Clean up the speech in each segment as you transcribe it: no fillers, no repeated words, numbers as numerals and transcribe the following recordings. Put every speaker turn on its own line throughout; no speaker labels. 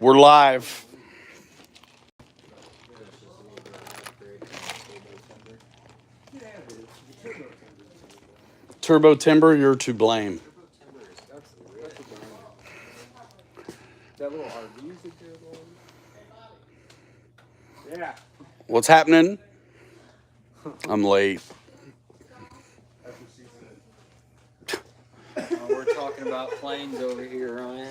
We're live. Turbo Timber, you're to blame.
That little RV is a good one. Yeah.
What's happening? I'm late.
We're talking about planes over here, Ryan.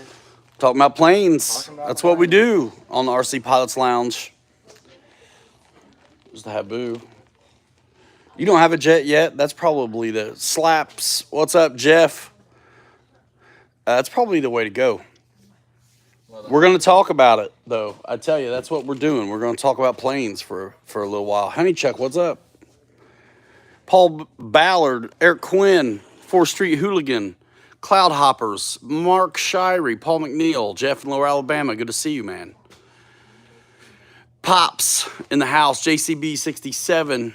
Talking about planes. That's what we do on the RC Pilots Lounge. There's the Habu. You don't have a jet yet? That's probably the slaps. What's up, Jeff? That's probably the way to go. We're going to talk about it, though. I tell you, that's what we're doing. We're going to talk about planes for a little while. Honeychuck, what's up? Paul Ballard, Eric Quinn, 4th Street Hooligan, Cloud Hoppers, Mark Shirey, Paul McNeil, Jeff in Lower Alabama. Good to see you, man. Pops in the house, JCB 67.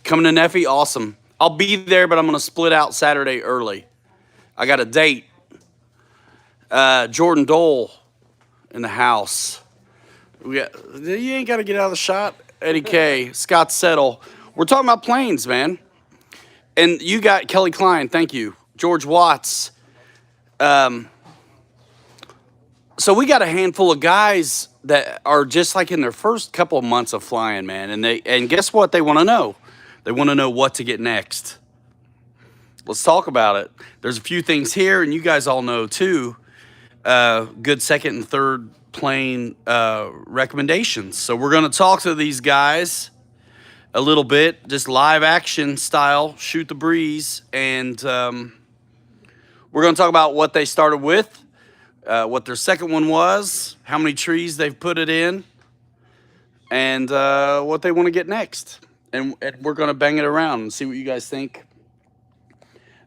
Coming to Neffy, awesome. I'll be there, but I'm going to split out Saturday early. I got a date. Jordan Dole in the house. You ain't got to get out of the shot. Eddie K, Scott Settle. We're talking about planes, man. And you got Kelly Klein, thank you. George Watts. So we got a handful of guys that are just like in their first couple of months of flying, man. And guess what they want to know? They want to know what to get next. Let's talk about it. There's a few things here, and you guys all know too. Good second and third plane recommendations. So we're going to talk to these guys a little bit, just live action style, shoot the breeze, and we're going to talk about what they started with, what their second one was, how many trees they've put it in, and what they want to get next. And we're going to bang it around and see what you guys think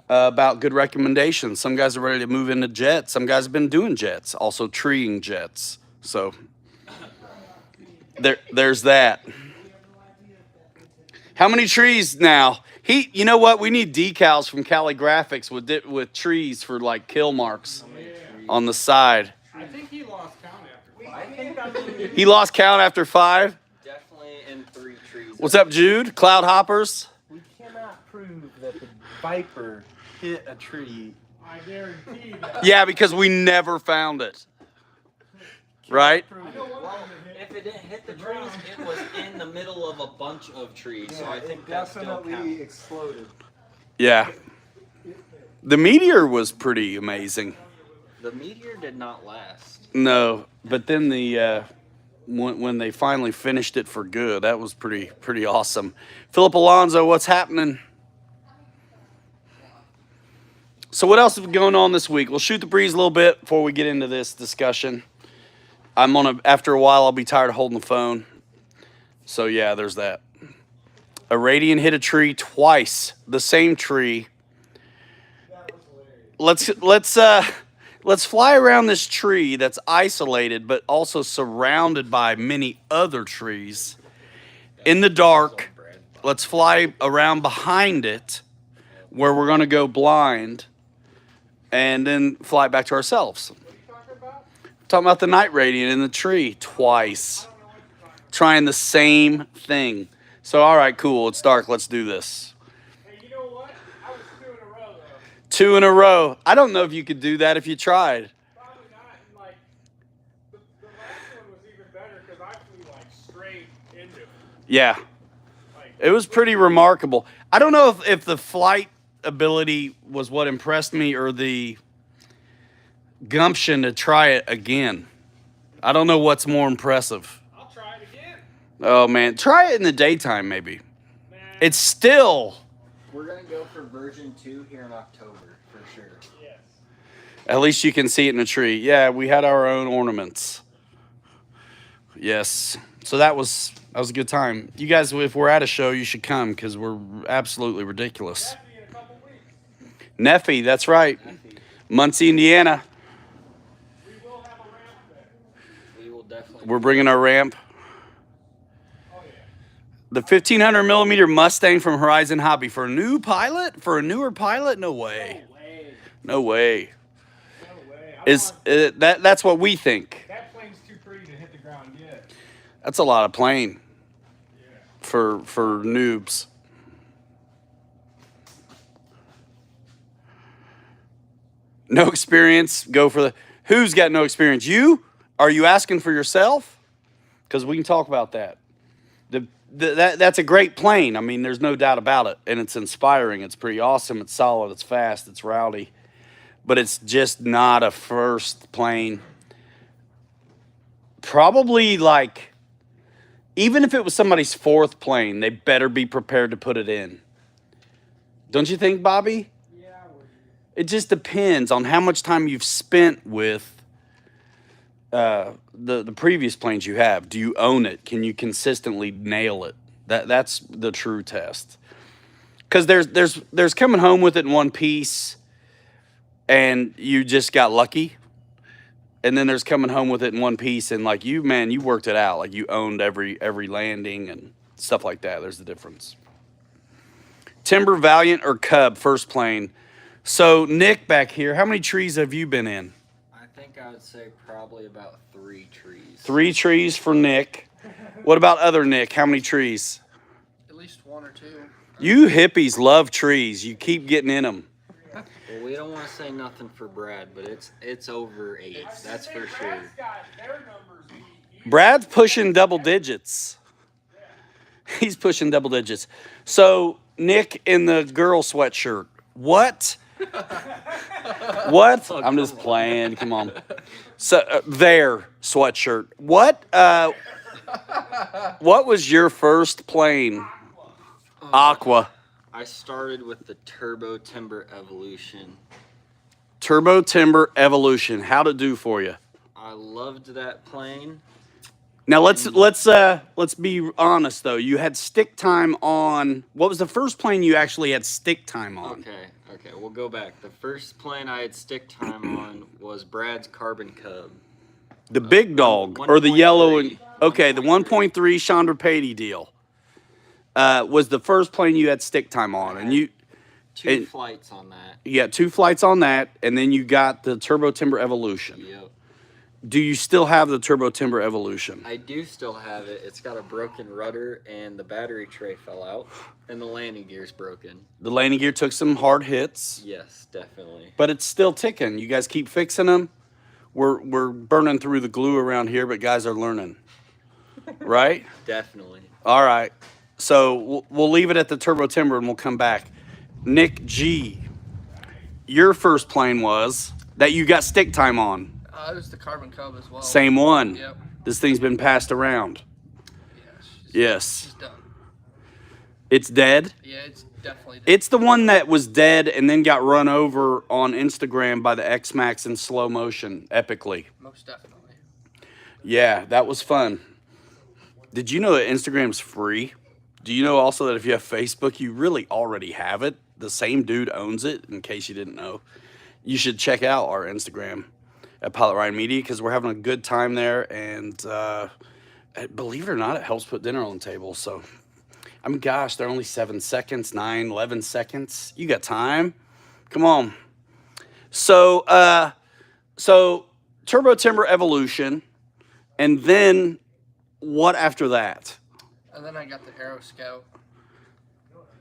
about good recommendations. Some guys are ready to move into jets. Some guys have been doing jets, also treeing jets. So there's that. How many trees now? You know what? We need decals from Cali Graphics with trees for like kill marks on the side.
I think he lost count after 5.
He lost count after 5?
Definitely in 3 trees.
What's up, Jude? Cloud Hoppers?
We cannot prove that the Viper hit a tree.
I guarantee that.
Yeah, because we never found it. Right?
If it didn't hit the trees, it was in the middle of a bunch of trees. So I think
it
that still
definitely
counts.
exploded.
Yeah. The meteor was pretty amazing.
The meteor did not last.
No, but then when they finally finished it for good, that was pretty awesome. Philip Alonso, what's happening? So what else is going on this week? We'll shoot the breeze a little bit before we get into this discussion. After a while, I'll be tired of holding the phone. So yeah, there's that. Irradian hit a tree twice, the same tree. Let's fly around this tree that's isolated, but also surrounded by many other trees. In the dark, let's fly around behind it, where we're going to go blind, and then fly back to ourselves. Talking about the night radiant in the tree twice. Trying the same thing. So, all right, cool. It's dark. Let's do this.
Hey, you know what? I was 2 in a row, though.
2 in a row. I don't know if you could do that if you tried.
Probably not. And, like, the last one was even better because I flew, like, straight into it.
Yeah.
Like,
It was pretty remarkable. I don't know if the flight ability was what impressed me or the gumption to try it again. I don't know what's more impressive.
I'll try it again.
Oh, man. Try it in the daytime, maybe.
Man,
It's still...
We're going to go for version 2 here in October, for sure.
yes.
At least you can see it in a tree. Yeah, we had our own ornaments. Yes. So that was a good time. You guys, if we're at a show, you should come because we're absolutely ridiculous.
That'll be in a couple weeks.
Neffy, that's right. Muncie, Indiana.
We will have a ramp there.
We will definitely.
We're bringing our ramp.
Oh, yeah.
The 1500 millimeter Mustang from Horizon Hobby for a new pilot? For a newer pilot? No way.
No way.
No way.
No way.
Is that's what we think.
That plane's too pretty to hit the ground yet.
That's a lot of plane
Yeah.
for noobs. No experience. Go for the. Who's got no experience? You? Are you asking for yourself? Because we can talk about that. That's a great plane. I mean, there's no doubt about it, and it's inspiring. It's pretty awesome. It's solid. It's fast. It's rowdy, but it's just not a first plane. Probably like, even if it was somebody's fourth plane, they better be prepared to put it in. Don't you think, Bobby?
Yeah, I would.
It just depends on how much time you've spent with the previous planes you have. Do you own it? Can you consistently nail it? That's the true test. Because there's coming home with it in one piece, and you just got lucky. And then there's coming home with it in one piece, and like you worked it out. Like you owned every landing and stuff like that. There's the difference. Timber, Valiant, or Cub first plane. So Nick back here, how many trees have you been in?
I think I would say probably about 3 trees.
3 trees for Nick. What about other Nick? How many trees?
At least 1 or 2.
You hippies love trees. You keep getting in them.
Well, we don't want to say nothing for Brad, but it's over 8. That's for sure.
Brad's got their numbers beat.
Brad's pushing double digits. He's pushing double digits. So Nick in the girl sweatshirt. What? What? I'm just playing. Come on. So their sweatshirt. What? What was your first plane? Aqua.
I started with the Turbo Timber Evolution.
Turbo Timber Evolution. How'd it do for you?
I loved that plane.
Now let's be honest though. You had stick time on. What was the first plane you actually had stick time on?
Okay, we'll go back. The first plane I had stick time on was Brad's Carbon Cub.
The big dog or the yellow and okay, the 1.3 Chandra Patey deal. Was the first plane you had stick time on, and you
2 flights on that.
you got 2 flights on that, and then you got the Turbo Timber Evolution.
Yep.
Do you still have the Turbo Timber Evolution?
I do still have it. It's got a broken rudder, and the battery tray fell out, and the landing gear's broken.
The landing gear took some hard hits,
Yes, definitely.
but it's still ticking. You guys keep fixing them. We're burning through the glue around here, but guys are learning, right?
Definitely.
All right. So we'll leave it at the Turbo Timber, and we'll come back. Nick G, your first plane was that you got stick time on.
It was the Carbon Cub as well.
Same one.
Yep.
This thing's been passed around.
Yeah,
Yes.
It's done.
It's dead.
Yeah, it's definitely done.
It's the one that was dead and then got run over on Instagram by the X-Max in slow motion, epically.
Most definitely.
Yeah, that was fun. Did you know that Instagram's free? Do you know also that if you have Facebook, you really already have it? The same dude owns it, in case you didn't know. You should check out our Instagram at Pilot Ryan Media because we're having a good time there. And believe it or not, it helps put dinner on the table. So, I mean, gosh, they're only 7 seconds, 9, 11 seconds. You got time. Come on. So Turbo Timber Evolution. And then what after that?
And then I got the Aero Scout.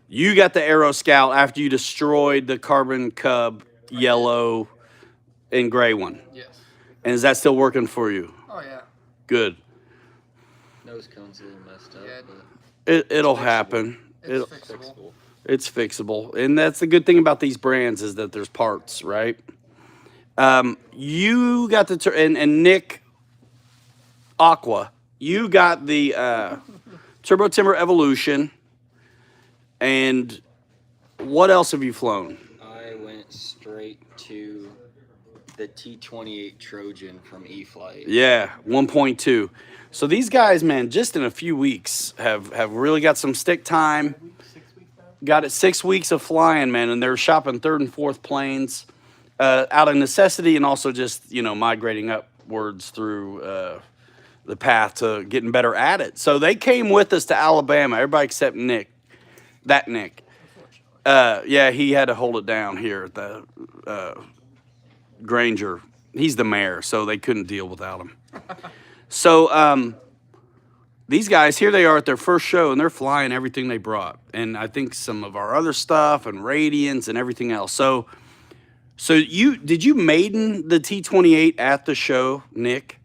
You got the Aero Scout after you destroyed the Carbon Cub yellow and gray one.
Yes.
And is that still working for you?
Oh, yeah.
Good.
Nose cone's a little messed up,
Yeah.
but
It'll happen.
It's
It'll,
fixable.
fixable.
it's fixable. And that's the good thing about these brands is that there's parts, right? You got the, and Nick Aqua, you got the Turbo Timber Evolution. And what else have you flown?
I went straight to the T-28 Trojan from E-Flight.
Yeah, 1.2. So these guys, man, just in a few weeks have really got some stick time.
6 weeks now?
Got it 6 weeks of flying, man, and they're shopping 3rd and 4th planes out of necessity and also just, migrating upwards through the path to getting better at it. So they came with us to Alabama, everybody except Nick. That Nick. Yeah, he had to hold it down here at the Granger He's the mayor, so they couldn't deal without him. So these guys, here they are at their first show, and they're flying everything they brought. And I think some of our other stuff and Radiants and everything else. So did you maiden the T-28 at the show, Nick?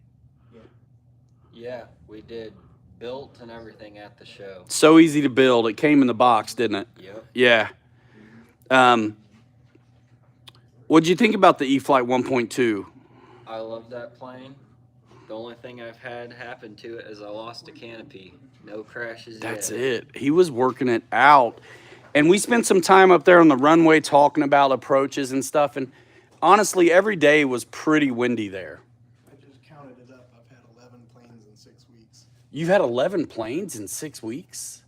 Yeah, we did. Built and everything at the show.
So easy to build. It came in the box, didn't it?
Yep.
Yeah. What'd you think about the E-flite 1.2?
I love that plane. The only thing I've had happen to it is I lost a canopy. No crashes
That's
yet.
it. He was working it out. And we spent some time up there on the runway talking about approaches and stuff. And honestly, every day was pretty windy there.
I just counted it up. I've had 11 planes in 6 weeks.
You've had 11 planes in 6 weeks?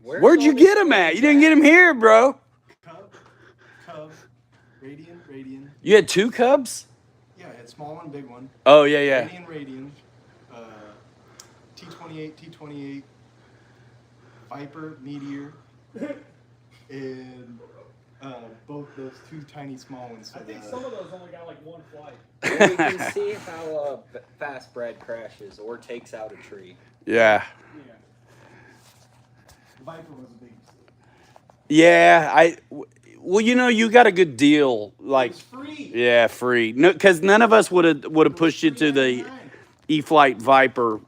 Where's
Where'd
all
you
these
get them at?
planes
You didn't get them here, bro.
Cub, Radian.
You had 2 Cubs?
Yeah, I had small one, big one.
Oh, yeah.
Radian, T-28, T-28, Viper, Meteor, and both those 2 tiny small ones.
I think some of those only got like 1 flight.
Well, we can see how fast Brad crashes or takes out a tree.
Yeah.
Yeah.
The Viper was a big mistake.
Yeah, well, you know, you got a good deal. Like,
It's free.
yeah, free. No, because none of us would have pushed you to the
$3.99.
E-flite Viper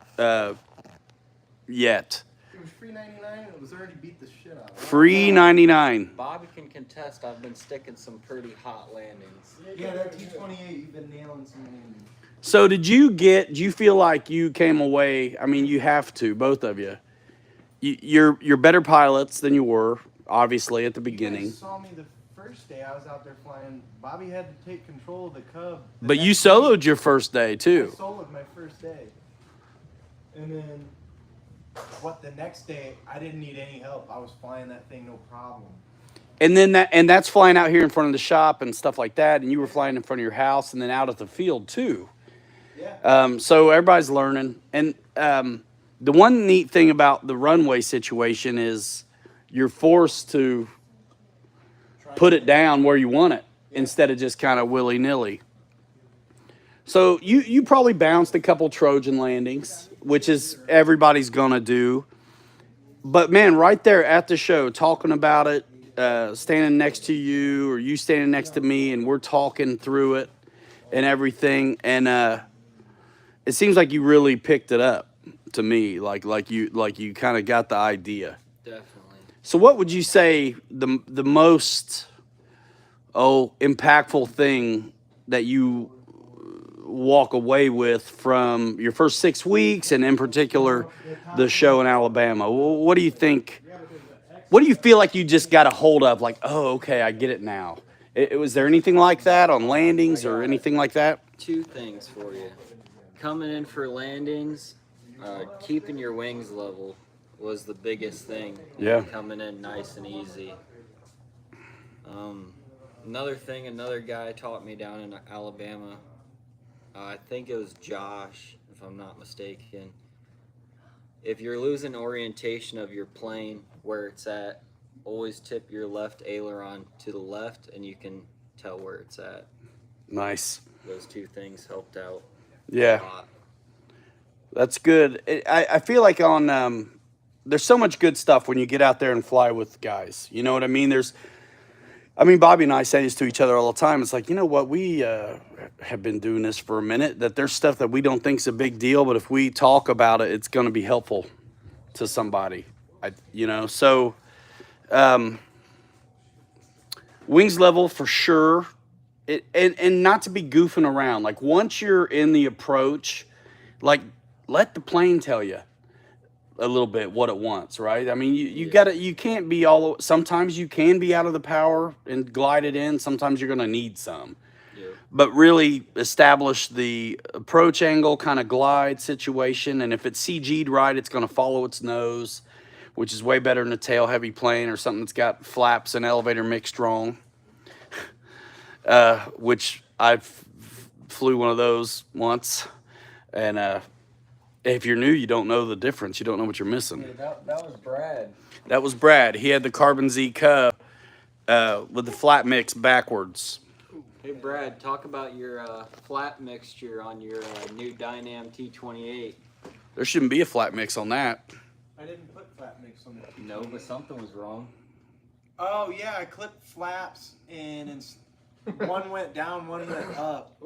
yet.
It was free $99 and it was already beat the shit out of it.
Free 99.
Bobby can contest. I've been sticking some pretty hot landings.
Yeah, that T-28, you've been nailing some landings.
So do you feel like you came away, I mean, you have to, both of you. You're better pilots than you were, obviously, at the
You
beginning.
guys saw me the first day I was out there flying. Bobby had to take control of the Cub. the
But you
next
soloed
week.
your first day,
I
too.
soloed my first day. And then, the next day, I didn't need any help. I was flying that thing no problem.
And that's flying out here in front of the shop and stuff like that, and you were flying in front of your house and then out at the field, too.
Yeah.
So everybody's learning. And the one neat thing about the runway situation is you're forced to put it down where you want it instead of just kind of willy-nilly. So you probably bounced a couple Trojan landings, which is everybody's going to do. But, man, right there at the show, talking about it, standing next to you or you standing next to me, and we're talking through it and everything. And it seems like you really picked it up to me, like you kind of got the idea.
Definitely.
So what would you say the most impactful thing that you walk away with from your first 6 weeks, and in particular the show in Alabama? What do you think? What do you feel like you just got a hold of? Like, oh, okay, I get it now. Was there anything like that on landings or anything like that?
2 things for you. Coming in for landings, keeping your wings level was the biggest thing.
Yeah.
Coming in nice and easy. Another thing, another guy taught me down in Alabama. I think it was Josh, if I'm not mistaken. If you're losing orientation of your plane where it's at, always tip your left aileron to the left and you can tell where it's at.
Nice.
Those 2 things helped out
Yeah.
a lot.
That's good. I feel like there's so much good stuff when you get out there and fly with guys. You know what I mean? Bobby and I say this to each other all the time. It's like, you know what? We have been doing this for a minute, that there's stuff that we don't think is a big deal, but if we talk about it, it's going to be helpful to somebody. So wings level for sure. And not to be goofing around. Like, once you're in the approach, like, let the plane tell you a little bit what it wants, right? I mean, you can't be sometimes you can be out of the power and glide it in. Sometimes you're going to need some.
Yeah.
But really establish the approach angle, kind of glide situation. And if it's CG'd right, it's going to follow its nose, which is way better than a tail heavy plane or something that's got flaps and elevator mixed wrong. Which I flew one of those once. And if you're new, you don't know the difference. You don't know what you're missing.
That was Brad.
That was Brad. He had the Carbon Z Cub with the flat mix backwards.
Hey Brad, talk about your flat mixture on your new Dynam T28.
There shouldn't be a flat mix on that.
I didn't put flat mix on it.
No, but something was wrong.
Oh yeah, I clipped flaps and one went down, one went up,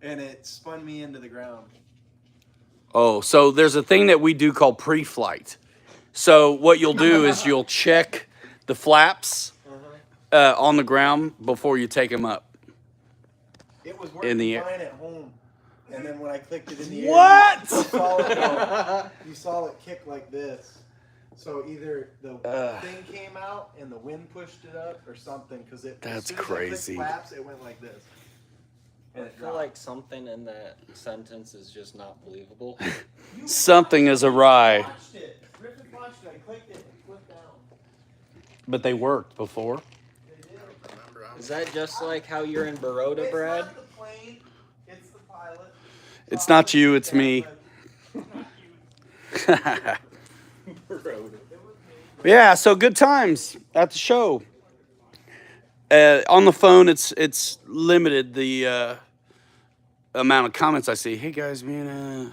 and it spun me into the ground.
Oh, so there's a thing that we do called pre-flight. So what you'll do is you'll check the flaps on the ground before you take them up.
It was
In
working
the air.
fine at home, and then when I clicked it in the air,
What?
you saw it kick like this. So either the thing came out and the wind pushed it up, or something. Because it.
That's
as soon as I clicked
crazy.
Flaps, it went like this. And
I
it
feel
dropped.
like something in that sentence is just not believable.
Something is awry.
Watched it. Griffin watched it. I clicked it and it flipped down.
But they worked before.
Is that just like how you're in Baroda, Brad?
It's not the plane. It's the pilot.
It's not you, it's me. Yeah, so good times at the show. On the phone, it's limited the amount of comments I see. Hey guys, man.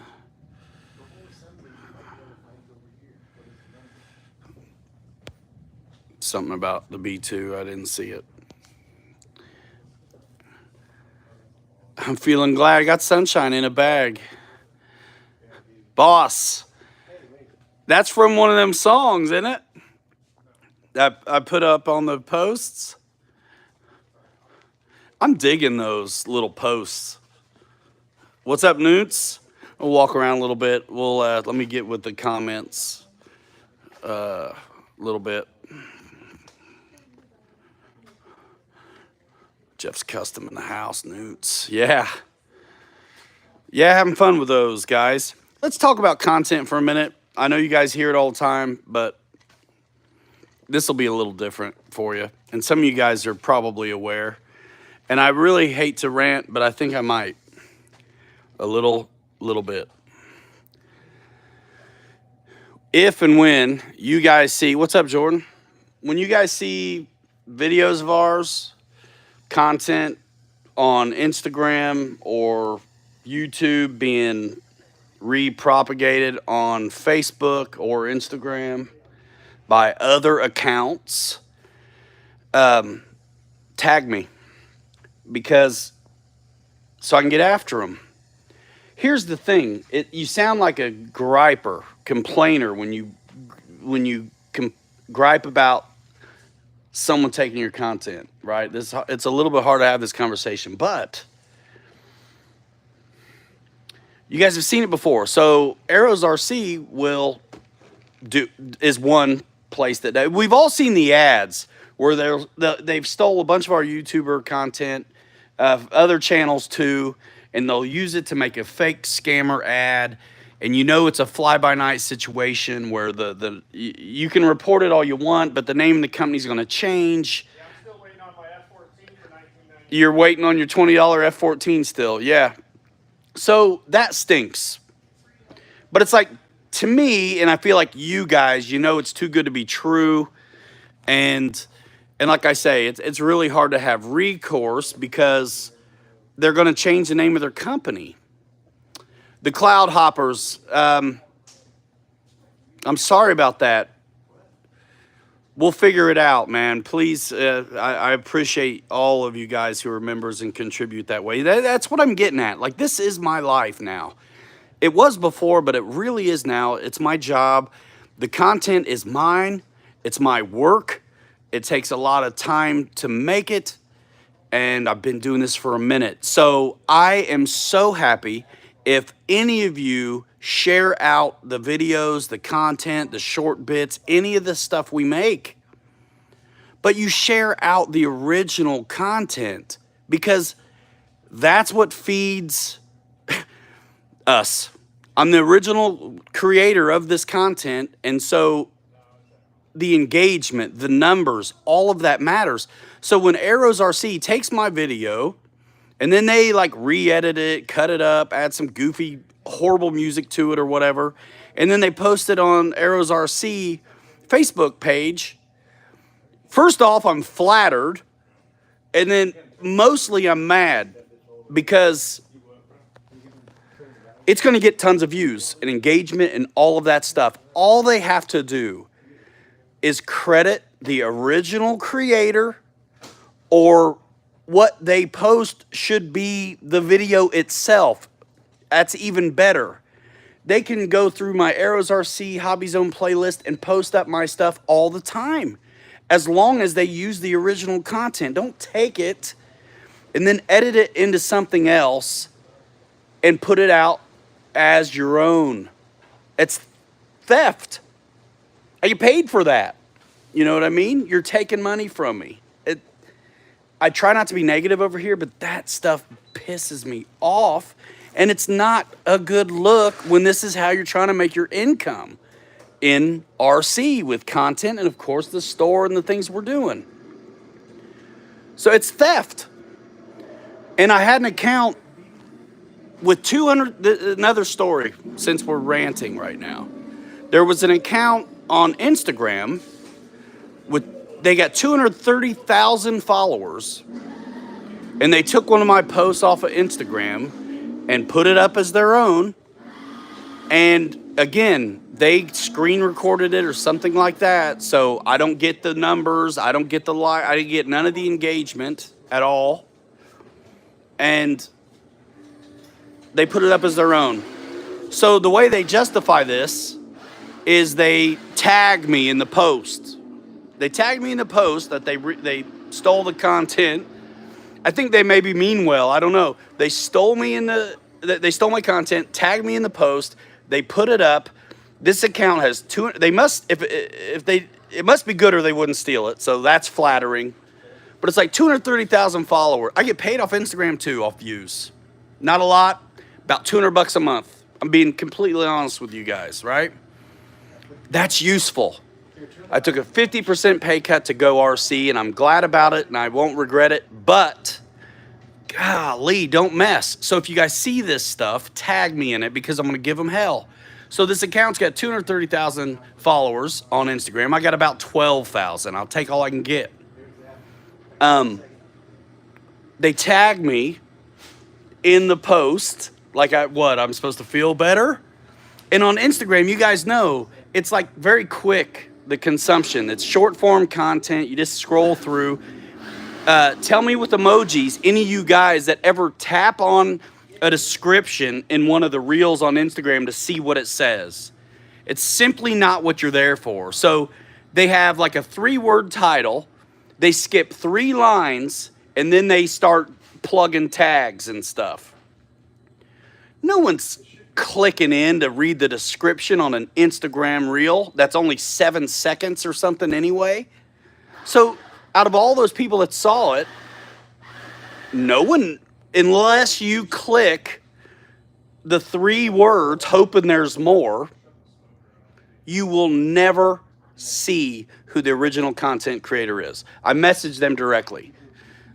Something about the B2. I didn't see it. I'm feeling glad I got sunshine in a bag. Boss. That's from one of them songs, isn't it? That I put up on the posts. I'm digging those little posts. What's up, Newts? We'll walk around a little bit. We'll let me get with the comments a little bit. Jeff's Custom in the house, Newts. Yeah. Yeah, having fun with those, guys. Let's talk about content for a minute. I know you guys hear it all the time, but this will be a little different for you. And some of you guys are probably aware. And I really hate to rant, but I think I might. A little bit. If and when you guys see, what's up, Jordan? When you guys see videos of ours, content on Instagram or YouTube being repropagated on Facebook or Instagram by other accounts, tag me, because so I can get after them. Here's the thing: you sound like a griper, complainer when you gripe about someone taking your content, right? It's a little bit hard to have this conversation, but you guys have seen it before. So Arrows RC is one place that we've all seen the ads where they've stole a bunch of our YouTuber content, other channels too, and they'll use it to make a fake scammer ad. And you know it's a fly-by-night situation where you can report it all you want, but the name of the company's going to change.
Yeah, I'm still waiting on my F-14 for 1990.
You're waiting on your $20 F-14 still, yeah. So that stinks. But it's like, to me, and I feel like you guys, you know it's too good to be true. And like I say, it's really hard to have recourse because they're going to change the name of their company. The Cloud Hoppers, I'm sorry about that. We'll figure it out, man. Please, I appreciate all of you guys who are members and contribute that way. That's what I'm getting at. Like, this is my life now. It was before, but it really is now. It's my job. The content is mine. It's my work. It takes a lot of time to make it, and I've been doing this for a minute. So I am so happy if any of you share out the videos, the content, the short bits, any of the stuff we make. But you share out the original content because that's what feeds us. I'm the original creator of this content, and so the engagement, the numbers, all of that matters. So when Arrows RC takes my video and then they like re-edit it, cut it up, add some goofy, horrible music to it or whatever, and then they post it on Arrows RC Facebook page, first off, I'm flattered, and then mostly I'm mad because it's going to get tons of views and engagement and all of that stuff. All they have to do is credit the original creator, or what they post should be the video itself. That's even better. They can go through my Arrows RC Hobby Zone playlist and post up my stuff all the time, as long as they use the original content. Don't take it and then edit it into something else and put it out as your own. It's theft. I get paid for that. You know what I mean? You're taking money from me. I try not to be negative over here, but that stuff pisses me off. And it's not a good look when this is how you're trying to make your income in RC with content and, of course, the store and the things we're doing. So it's theft. And I had an account with 200, another story, since we're ranting right now. There was an account on Instagram they got 230,000 followers, and they took one of my posts off of Instagram and put it up as their own. And again, they screen recorded it or something like that. So I don't get the numbers. I don't get the like. I didn't get none of the engagement at all. And they put it up as their own. So the way they justify this is they tag me in the post. They tagged me in the post that they stole the content. I think they maybe mean well. I don't know. They stole me they stole my content, tagged me in the post. They put it up. This account has they must it must be good or they wouldn't steal it. So that's flattering. But it's like 230,000 followers. I get paid off Instagram too, off views. Not a lot, about $200 a month. I'm being completely honest with you guys, right? That's useful. I took a 50% pay cut to go RC, and I'm glad about it, and I won't regret it. But, golly, don't mess. So if you guys see this stuff, tag me in it because I'm going to give them hell. So this account's got 230,000 followers on Instagram. I got about 12,000. I'll take all I can get. They tag me in the post like I'm supposed to feel better? And on Instagram, you guys know, it's like very quick. The consumption. It's short form content. You just scroll through. Tell me with emojis, any of you guys that ever tap on a description in one of the reels on Instagram to see what it says. It's simply not what you're there for. So they have like a 3-word title. They skip 3 lines and then they start plugging tags and stuff. No one's clicking in to read the description on an Instagram reel that's only 7 seconds or something anyway. So out of all those people that saw it, no one, unless you click the 3 words hoping there's more, you will never see who the original content creator is. I messaged them directly.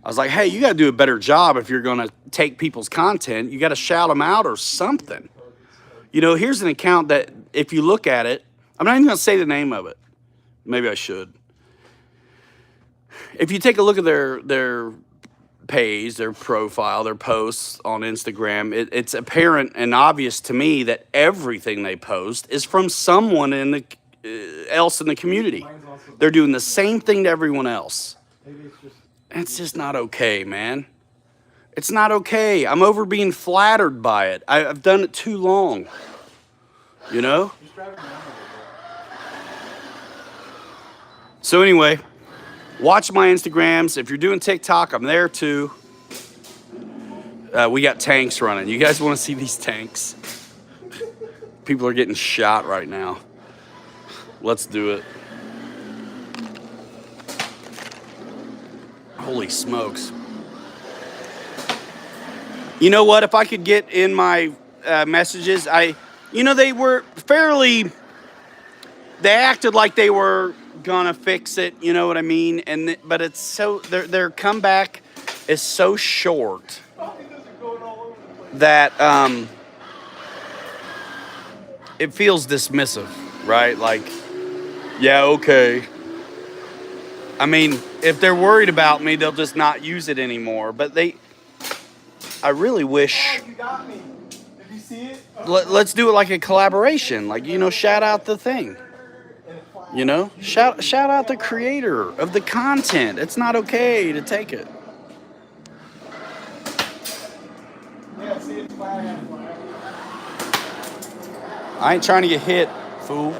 I was like, hey, you got to do a better job if you're going to take people's content. You got to shout them out or something. You know, here's an account that if you look at it, I'm not even going to say the name of it. Maybe I should. If you take a look at their page, their profile, their posts on Instagram, it's apparent and obvious to me that everything they post is from someone else in the community. They're doing the same thing to everyone else. It's just not okay, man. It's not okay. I'm over being flattered by it. I've done it too long. You know? So anyway, watch my Instagrams. If you're doing TikTok, I'm there too. We got tanks running. You guys want to see these tanks? People are getting shot right now. Let's do it. Holy smokes. You know what? If I could get in my messages, they were they acted like they were gonna fix it, you know what I mean? But it's so, their comeback is so short that it feels dismissive, right? Like, yeah, okay. I mean, if they're worried about me, they'll just not use it anymore. But I really wish.
You got me. Did you see it?
Let's do it like a collaboration. Like, shout out the thing. Shout out the creator of the content. It's not okay to take it.
Yeah, see it's fire.
I ain't trying to get hit, fool.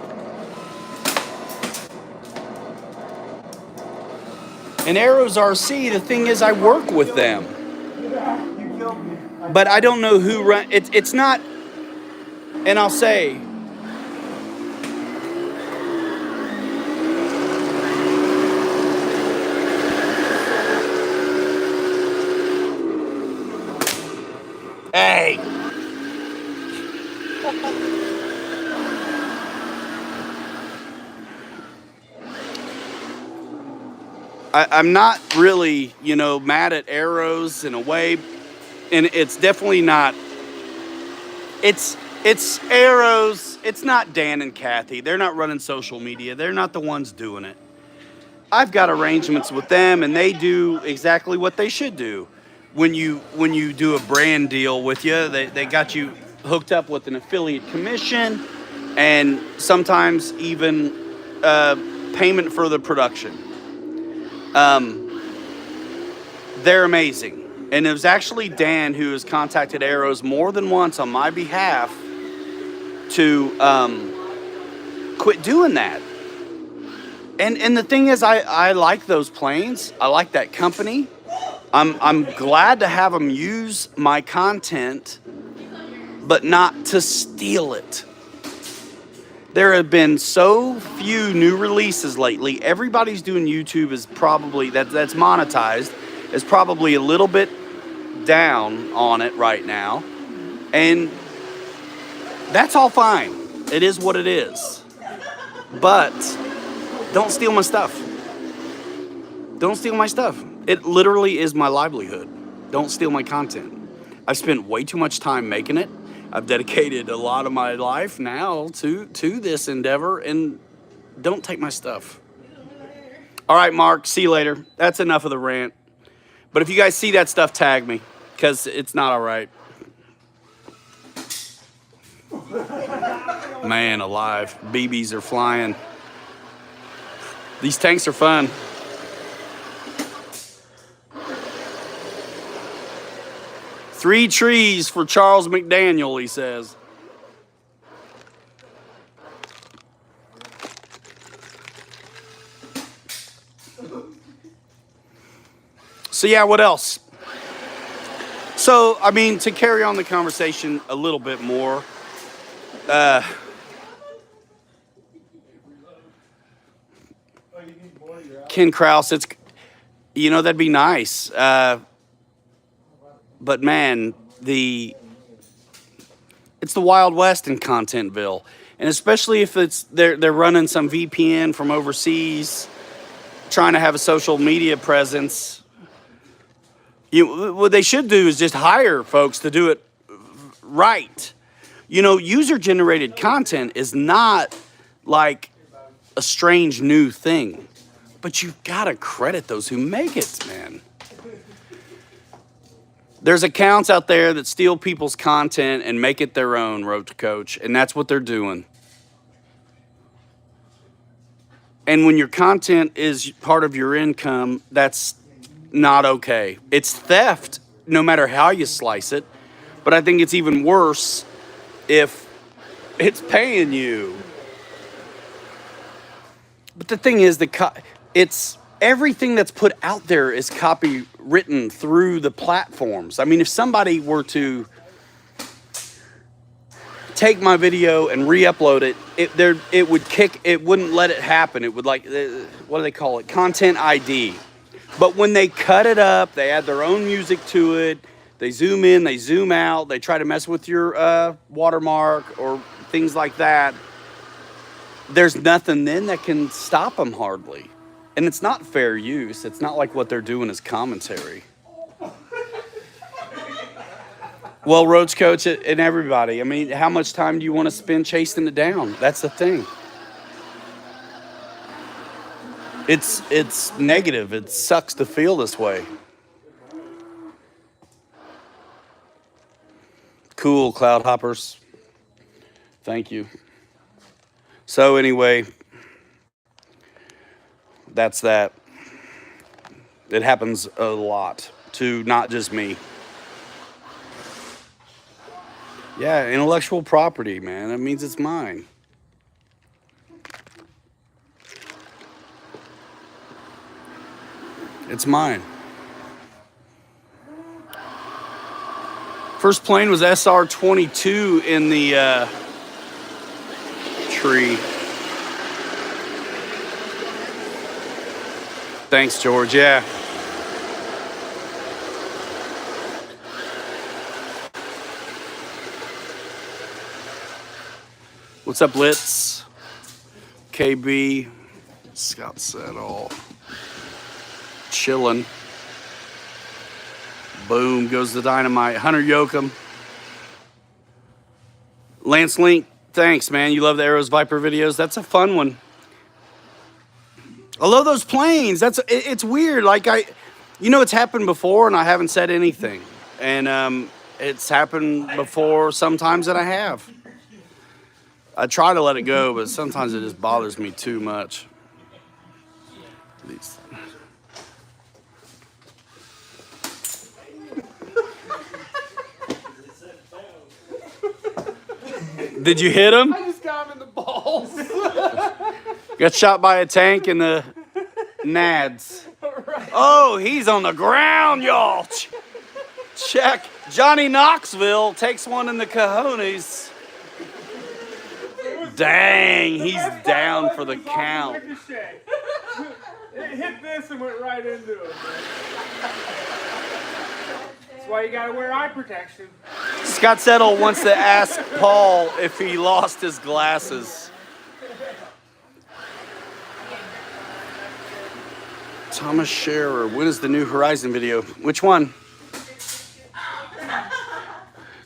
And Arrows RC, the thing is, I work with them,
You killed me.
but I don't know who run. It's not. And I'll say, hey. I'm not really, mad at Arrows in a way, and it's definitely not. It's Arrows. It's not Dan and Kathy. They're not running social media. They're not the ones doing it. I've got arrangements with them, and they do exactly what they should do. When you do a brand deal with you, they got you hooked up with an affiliate commission, and sometimes even payment for the production. They're amazing. And it was actually Dan who has contacted Arrows more than once on my behalf to quit doing that. And the thing is, I like those planes. I like that company. I'm glad to have them use my content, but not to steal it. There have been so few new releases lately. Everybody's doing YouTube is probably that's monetized is probably a little bit down on it right now. And that's all fine. It is what it is. But don't steal my stuff. Don't steal my stuff. It literally is my livelihood. Don't steal my content. I've spent way too much time making it. I've dedicated a lot of my life now to this endeavor, and don't take my stuff. All right, Mark, see you later. That's enough of the rant. But if you guys see that stuff, tag me, because it's not all right. Man alive, BBs are flying. These tanks are fun. Three trees for Charles McDaniel, he says. So yeah, what else? So, I mean, to carry on the conversation a little bit more, Ken Krause, that'd be nice. But man, it's the Wild West in Contentville, and especially if they're running some VPN from overseas, trying to have a social media presence. What they should do is just hire folks to do it right. User-generated content is not like a strange new thing, but you've got to credit those who make it, man. There's accounts out there that steal people's content and make it their own, Road to Coach, and that's what they're doing. And when your content is part of your income, that's not okay. It's theft, no matter how you slice it, but I think it's even worse if it's paying you. But the thing is, it's everything that's put out there is copywritten through the platforms. I mean, if somebody were to take my video and re-upload it, it wouldn't let it happen. It would what do they call it? Content ID. But when they cut it up, they add their own music to it, they zoom in, they zoom out, they try to mess with your watermark or things like that, there's nothing then that can stop them hardly. And it's not fair use. It's not like what they're doing is commentary. Well, Roach Coach and everybody, I mean, how much time do you want to spend chasing it down? That's the thing. It's negative. It sucks to feel this way. Cool, cloud hoppers. Thank you. So anyway, that's that. It happens a lot to not just me. Yeah, intellectual property, man. That means it's mine. It's mine. First plane was SR-22 in the tree. Thanks, George. Yeah. What's up, Litz? KB. Scott Settle. Chillin'. Boom goes the dynamite. Hunter Yoakum. Lance Link, thanks, man. You love the Arrows Viper videos. That's a fun one. I love those planes. It's weird. Like it's happened before, and I haven't said anything. And it's happened before sometimes that I have. I try to let it go, but sometimes it just bothers me too much. These. Did you hit him?
I just got him in the balls.
Got shot by a tank in the nads. Oh, he's on the ground, y'all. Check. Johnny Knoxville takes one in the cojones. Dang, he's down for the count.
Ricochet. It hit this and went right into him. That's why you gotta wear eye protection.
Scott Settle wants to ask Paul if he lost his glasses. Thomas Scherer, when is the New Horizon video? Which one?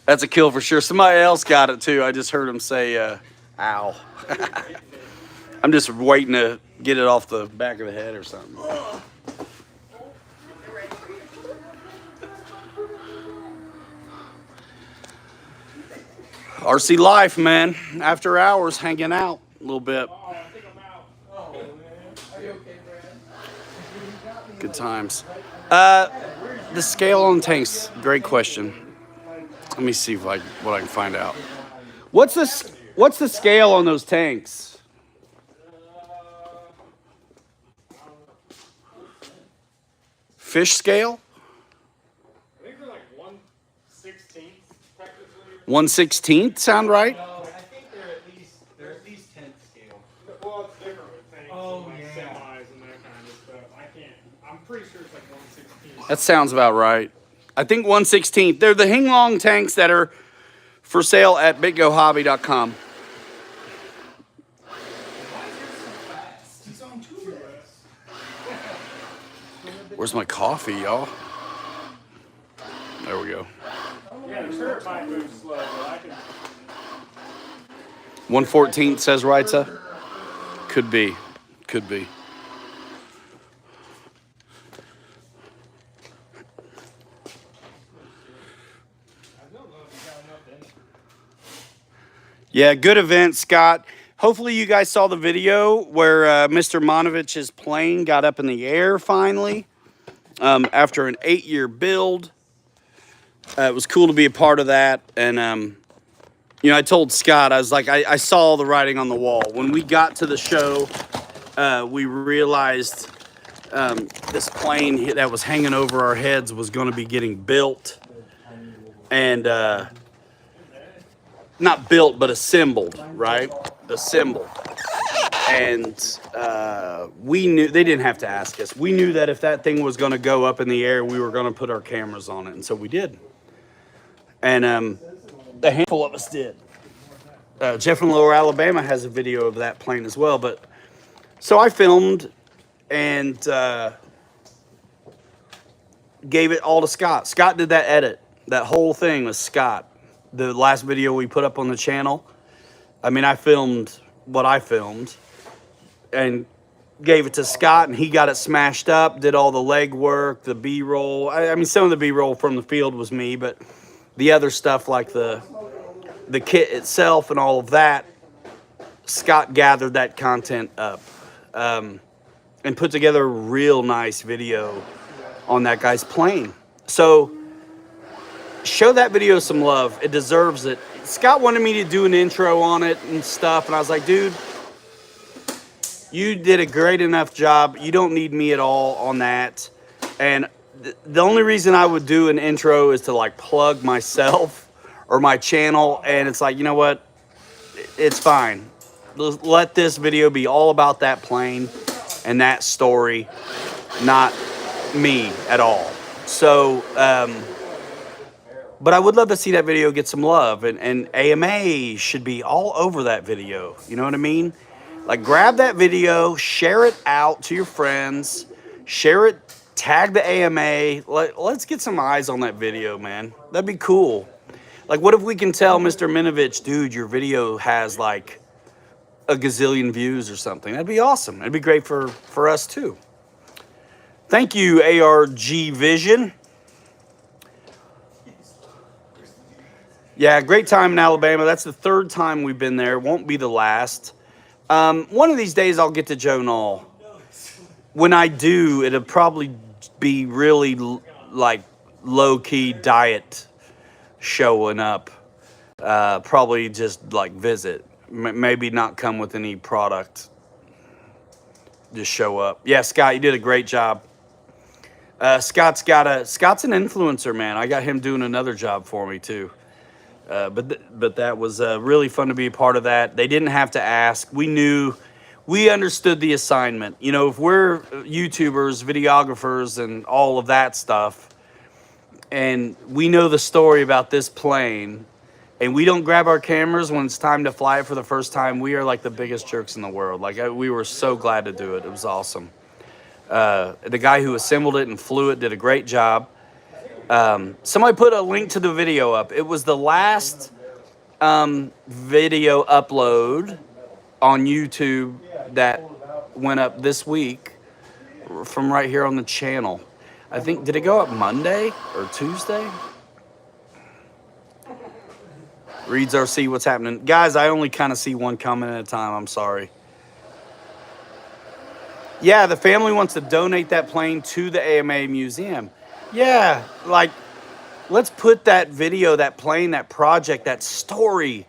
That's a kill for sure. Somebody else got it too. I just heard him say, ow. I'm just waiting to get it off the back of the head or something. RC Life, man. After hours, hanging out a little bit.
Oh, I think I'm out. Oh, man.
Are you okay, Brad?
Good times. The scale on tanks, great question. Let me see what I can find out. What's the scale on those tanks? Fish scale?
I think they're like 1/16 technically.
1/16 sound right?
No, I think they're at least 10th scale.
Well, it's different with tanks
Oh,
and like
yeah.
semis and that kind of stuff. I'm pretty sure it's like 1/16.
That sounds about right. I think 1/16. They're the Hinglong tanks that are for sale at BigGoHobby.com.
He's on tour.
Where's my coffee, y'all? There we go.
Yeah, the shirt might move slow, but I can.
1/14 says Reitza. Could be. Could be. Yeah, good event, Scott. Hopefully you guys saw the video where Mr. Monovich's plane got up in the air finally after an 8-year build. It was cool to be a part of that. And, I told Scott, I was like, I saw the writing on the wall. When we got to the show, we realized this plane that was hanging over our heads was going to be getting built. And not built, but assembled, right? Assembled. And we knew, they didn't have to ask us. We knew that if that thing was going to go up in the air, we were going to put our cameras on it. And so we did. And a handful of us did. Jeff in Lower Alabama has a video of that plane as well. But so I filmed and gave it all to Scott. Scott did that edit. That whole thing was Scott. The last video we put up on the channel, I mean, I filmed what I filmed and gave it to Scott, and he got it smashed up, did all the leg work, the B-roll. I mean, some of the B-roll from the field was me, but the other stuff like the kit itself and all of that, Scott gathered that content up and put together a real nice video on that guy's plane. So show that video some love. It deserves it. Scott wanted me to do an intro on it and stuff, and I was like, dude, you did a great enough job. You don't need me at all on that. And the only reason I would do an intro is to like plug myself or my channel. And it's like, you know what? It's fine. Let this video be all about that plane and that story, not me at all. So, but I would love to see that video get some love, and AMA should be all over that video. You know what I mean? Like, grab that video, share it out to your friends, share it, tag the AMA. Let's get some eyes on that video, man. That'd be cool. Like, what if we can tell Mr. Minovich, dude, your video has like a gazillion views or something? That'd be awesome. It'd be great for us too. Thank you, ARG Vision. Yeah, great time in Alabama. That's the third time we've been there. Won't be the last. One of these days I'll get to Joe Knoll. When I do, it'll probably be really like low-key diet showing up. Probably just like visit. Maybe not come with any product. Just show up. Yeah, Scott, you did a great job. Scott's an influencer, man. I got him doing another job for me too. But that was really fun to be a part of that. They didn't have to ask. We understood the assignment. You know, if we're YouTubers, videographers, and all of that stuff, and we know the story about this plane, and we don't grab our cameras when it's time to fly it for the first time, we are like the biggest jerks in the world. Like, we were so glad to do it. It was awesome. The guy who assembled it and flew it did a great job. Somebody put a link to the video up. It was the last video upload on YouTube that went up this week from right here on the channel. I think, did it go up Monday or Tuesday? Reads RC, what's happening? Guys, I only kind of see one comment at a time. I'm sorry. Yeah, the family wants to donate that plane to the AMA Museum. Yeah, like, let's put that video, that plane, that project, that story.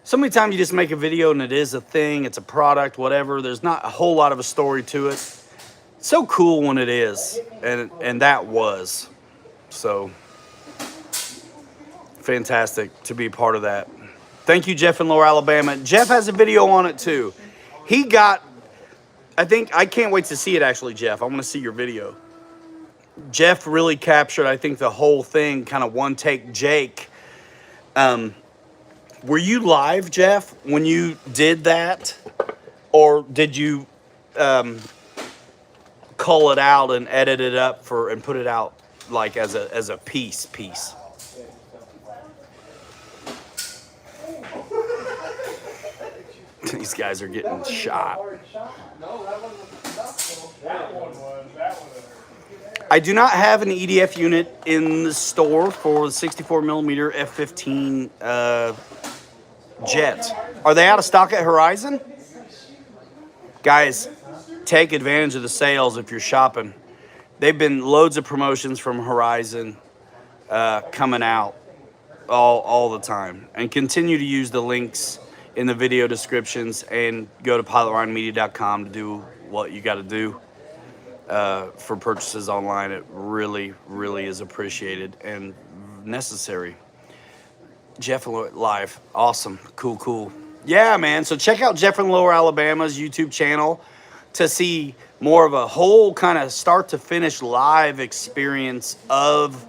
So many times you just make a video and it is a thing, it's a product, whatever. There's not a whole lot of a story to it. It's so cool when it is, and that was. So, fantastic to be part of that. Thank you, Jeff in Lower Alabama. Jeff has a video on it too. He got, I can't wait to see it actually, Jeff. I want to see your video. Jeff really captured, I think, the whole thing, kind of one take Jake. Were you live, Jeff, when you did that? Or did you cull it out and edit it up and put it out like as a piece? These guys are getting shot. I do not have an EDF unit in the store for the 64mm F-15 jet. Are they out of stock at Horizon? Guys, take advantage of the sales if you're shopping. They've been loads of promotions from Horizon coming out all the time. And continue to use the links in the video descriptions and go to pilotryanmedia.com to do what you got to do. For purchases online. It really, really is appreciated and necessary. Jeff live, awesome, cool. Yeah, man. So check out Jeff in Lower Alabama's YouTube channel to see more of a whole kind of start to finish live experience of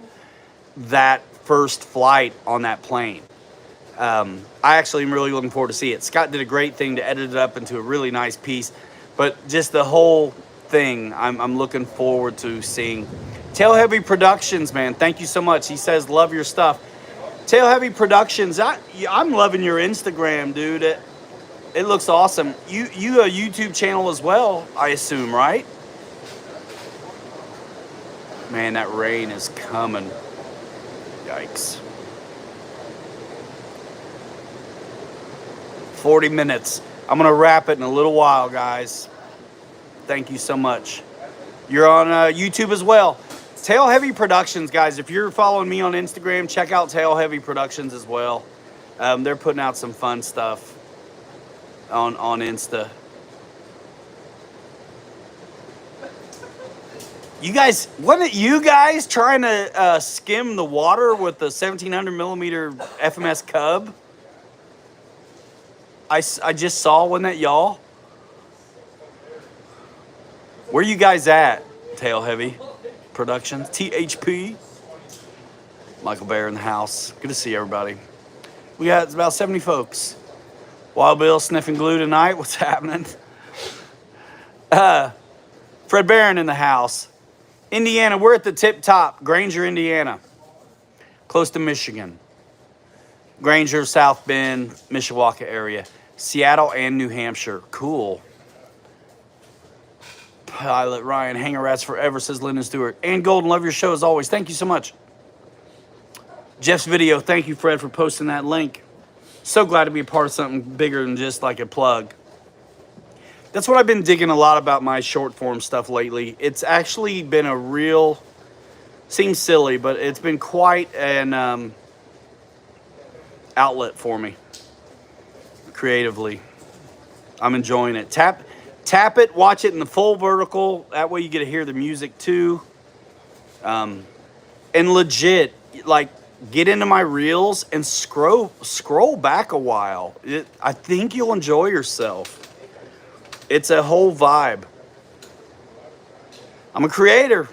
that first flight on that plane. I actually am really looking forward to see it. Scott did a great thing to edit it up into a really nice piece, but just the whole thing I'm looking forward to seeing. Tail Heavy Productions, man, thank you so much. He says, love your stuff. Tail Heavy Productions, I'm loving your Instagram, dude. It looks awesome. You a YouTube channel as well, I assume, right? Man, that rain is coming. Yikes. 40 minutes. I'm going to wrap it in a little while, guys. Thank you so much. You're on YouTube as well. Tail Heavy Productions, guys. If you're following me on Instagram, check out Tail Heavy Productions as well. They're putting out some fun stuff on Insta. You guys, wasn't it you guys trying to skim the water with the 1700 millimeter FMS Cub? I just saw, wasn't that y'all? Where you guys at, Tail Heavy Productions? THP? Michael Bear in the house. Good to see everybody. We got about 70 folks. Wild Bill sniffing glue tonight. What's happening? Fred Barron in the house. Indiana, we're at the tip top. Granger, Indiana. Close to Michigan. Granger, South Bend, Mishawaka area. Seattle and New Hampshire. Cool. Pilot Ryan, Hanger Rats Forever, says Lyndon Stewart. And Golden, love your show as always. Thank you so much. Jeff's video, thank you, Fred, for posting that link. So glad to be a part of something bigger than just like a plug. That's what I've been digging a lot about my short form stuff lately. It's actually been a real, seems silly, but it's been quite an outlet for me creatively. I'm enjoying it. Tap it, watch it in the full vertical. That way you get to hear the music too. And legit, like, get into my reels and scroll back a while. I think you'll enjoy yourself. It's a whole vibe. I'm a creator.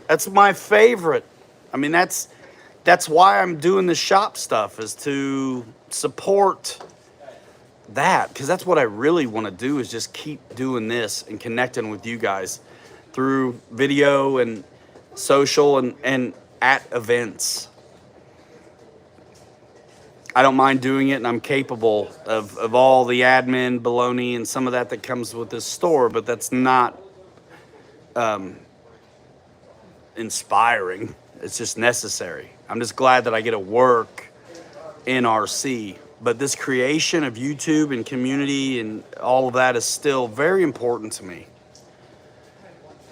That's my favorite. I mean, that's why I'm doing the shop stuff, is to support that, because that's what I really want to do, is just keep doing this and connecting with you guys through video and social and at events. I don't mind doing it, and I'm capable of all the admin baloney and some of that comes with this store, but that's not inspiring. It's just necessary. I'm just glad that I get to work in RC. But this creation of YouTube and community and all of that is still very important to me.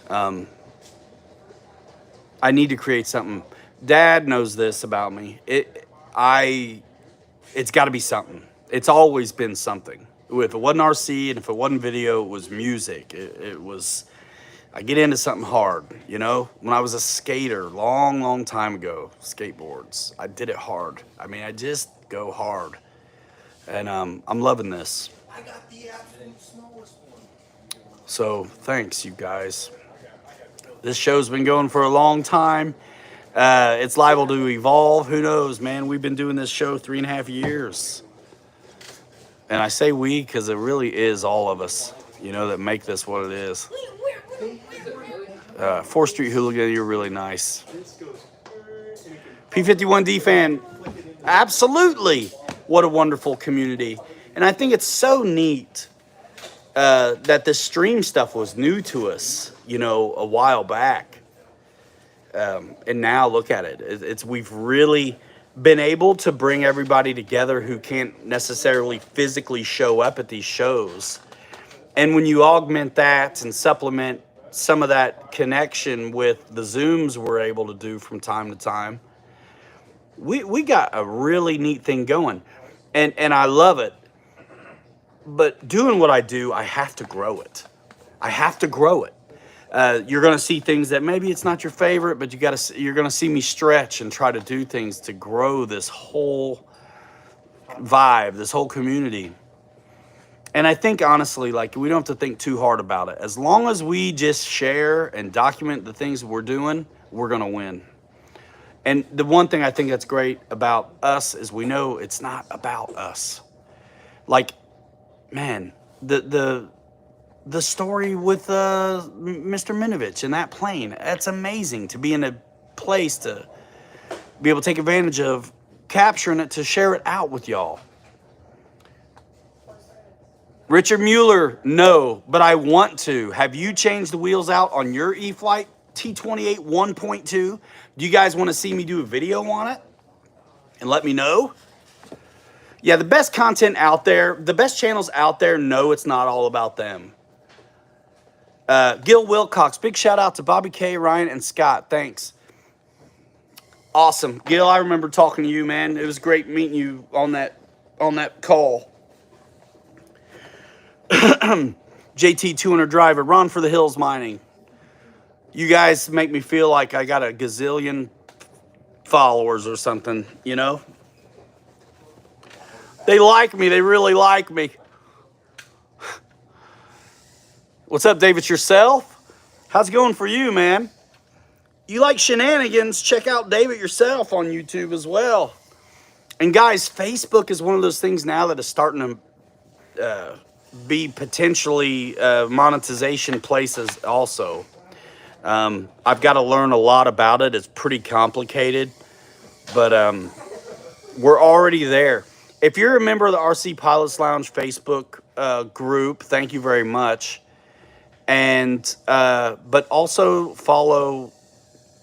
I need to create something. Dad knows this about me. It's got to be something. It's always been something. If it wasn't RC and if it wasn't video, it was music. It was, I get into something hard, you know? When I was a skater, long time ago, skateboards, I did it hard. I mean, I just go hard. And I'm loving this.
I got the absolute smallest one.
So thanks, you guys. This show's been going for a long time. It's liable to evolve. Who knows, man? We've been doing this show 3.5 years. And I say we because it really is all of us, you know, that make this what it is. 4th Street Hooligan, you're really nice. P51D fan, absolutely. What a wonderful community. And I think it's so neat that this stream stuff was new to us, you know, a while back. And now look at it. We've really been able to bring everybody together who can't necessarily physically show up at these shows. And when you augment that and supplement some of that connection with the Zooms we're able to do from time to time, we got a really neat thing going. And I love it. But doing what I do, I have to grow it. I have to grow it. You're going to see things that maybe it's not your favorite, but you're going to see me stretch and try to do things to grow this whole vibe, this whole community. And I think, honestly, like, we don't have to think too hard about it. As long as we just share and document the things we're doing, we're going to win. And the one thing I think that's great about us is we know it's not about us. Like, man, the story with Mr. Minovich and that plane, that's amazing to be in a place to be able to take advantage of capturing it, to share it out with y'all. Richard Mueller, no, but I want to. Have you changed the wheels out on your E-Flight T28 1.2? Do you guys want to see me do a video on it? And let me know. Yeah, the best content out there, the best channels out there know it's not all about them. Gil Wilcox, big shout out to Bobby K, Ryan, and Scott. Thanks. Awesome. Gil, I remember talking to you, man. It was great meeting you on that call. JT 200 driver, Run for the Hills Mining. You guys make me feel like I got a gazillion followers or something, you know? They like me. They really like me. What's up, David? Yourself? How's it going for you, man? You like shenanigans? Check out David Yourself on YouTube as well. And guys, Facebook is one of those things now that is starting to be potentially monetization places also. I've got to learn a lot about it. It's pretty complicated, but we're already there. If you're a member of the RC Pilots Lounge Facebook group, thank you very much. And but also follow,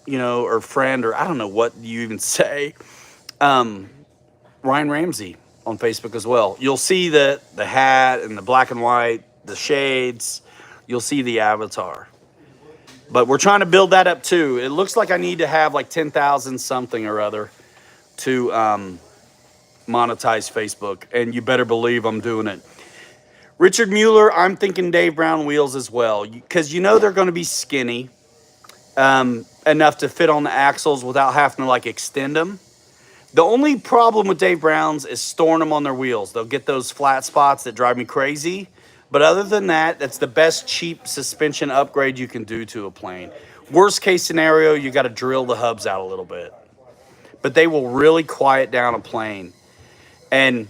you know, or friend, or I don't know what you even say, Ryan Ramsey on Facebook as well. You'll see the hat and the black and white, the shades. You'll see the avatar. But we're trying to build that up too. It looks like I need to have like 10,000 something or other to monetize Facebook. And you better believe I'm doing it. Richard Mueller, I'm thinking Dave Brown wheels as well. Because you know they're going to be skinny enough to fit on the axles without having to like extend them. The only problem with Dave Brown's is storing them on their wheels. They'll get those flat spots that drive me crazy. But other than that, that's the best cheap suspension upgrade you can do to a plane. Worst case scenario, you got to drill the hubs out a little bit. But they will really quiet down a plane. And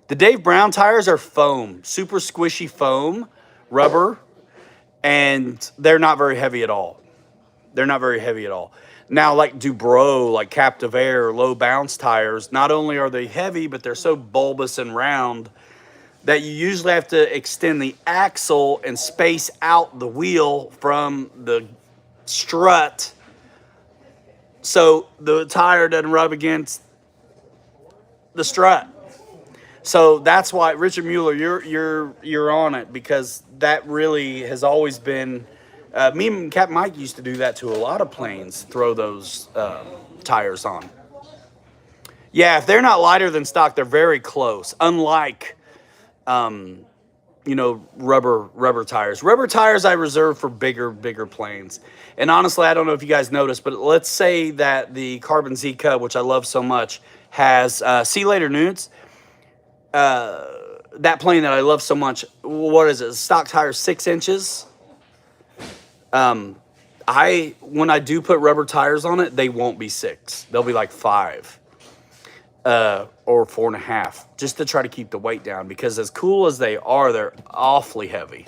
the Dave Brown tires are foam, super squishy foam, rubber, and they're not very heavy at all. They're not very heavy at all. Now, like Dubro, like Captive Air, low bounce tires, not only are they heavy, but they're so bulbous and round that you usually have to extend the axle and space out the wheel from the strut so the tire doesn't rub against the strut. So that's why, Richard Mueller, you're on it, because that really has always been. Me and Captain Mike used to do that to a lot of planes. Throw those tires on. Yeah, if they're not lighter than stock, they're very close. Unlike, you know, rubber tires. Rubber tires I reserve for bigger planes. And honestly, I don't know if you guys noticed, but let's say that the Carbon Z Cub, which I love so much, has see you later nudes. That plane that I love so much, what is it? Stock tire 6 inches. When I do put rubber tires on it, they won't be 6. They'll be like 5, or 4.5, just to try to keep the weight down. Because as cool as they are, they're awfully heavy.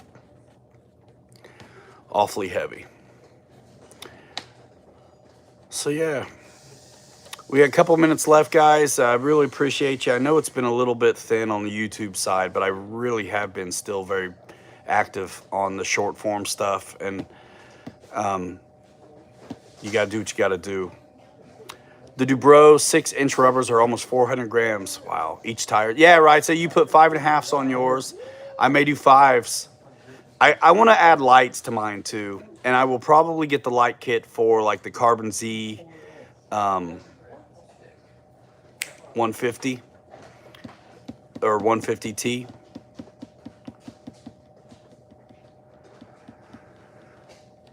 Awfully heavy. So yeah. We got a couple minutes left, guys. I really appreciate you. I know it's been a little bit thin on the YouTube side, but I really have been still very active on the short form stuff. And you got to do what you got to do. The Dubro 6-inch rubbers are almost 400 grams. Wow, each tire. Yeah, right. So you put 5.5s on yours. I may do 5s. I want to add lights to mine too. And I will probably get the light kit for like the Carbon Z 150 or 150T.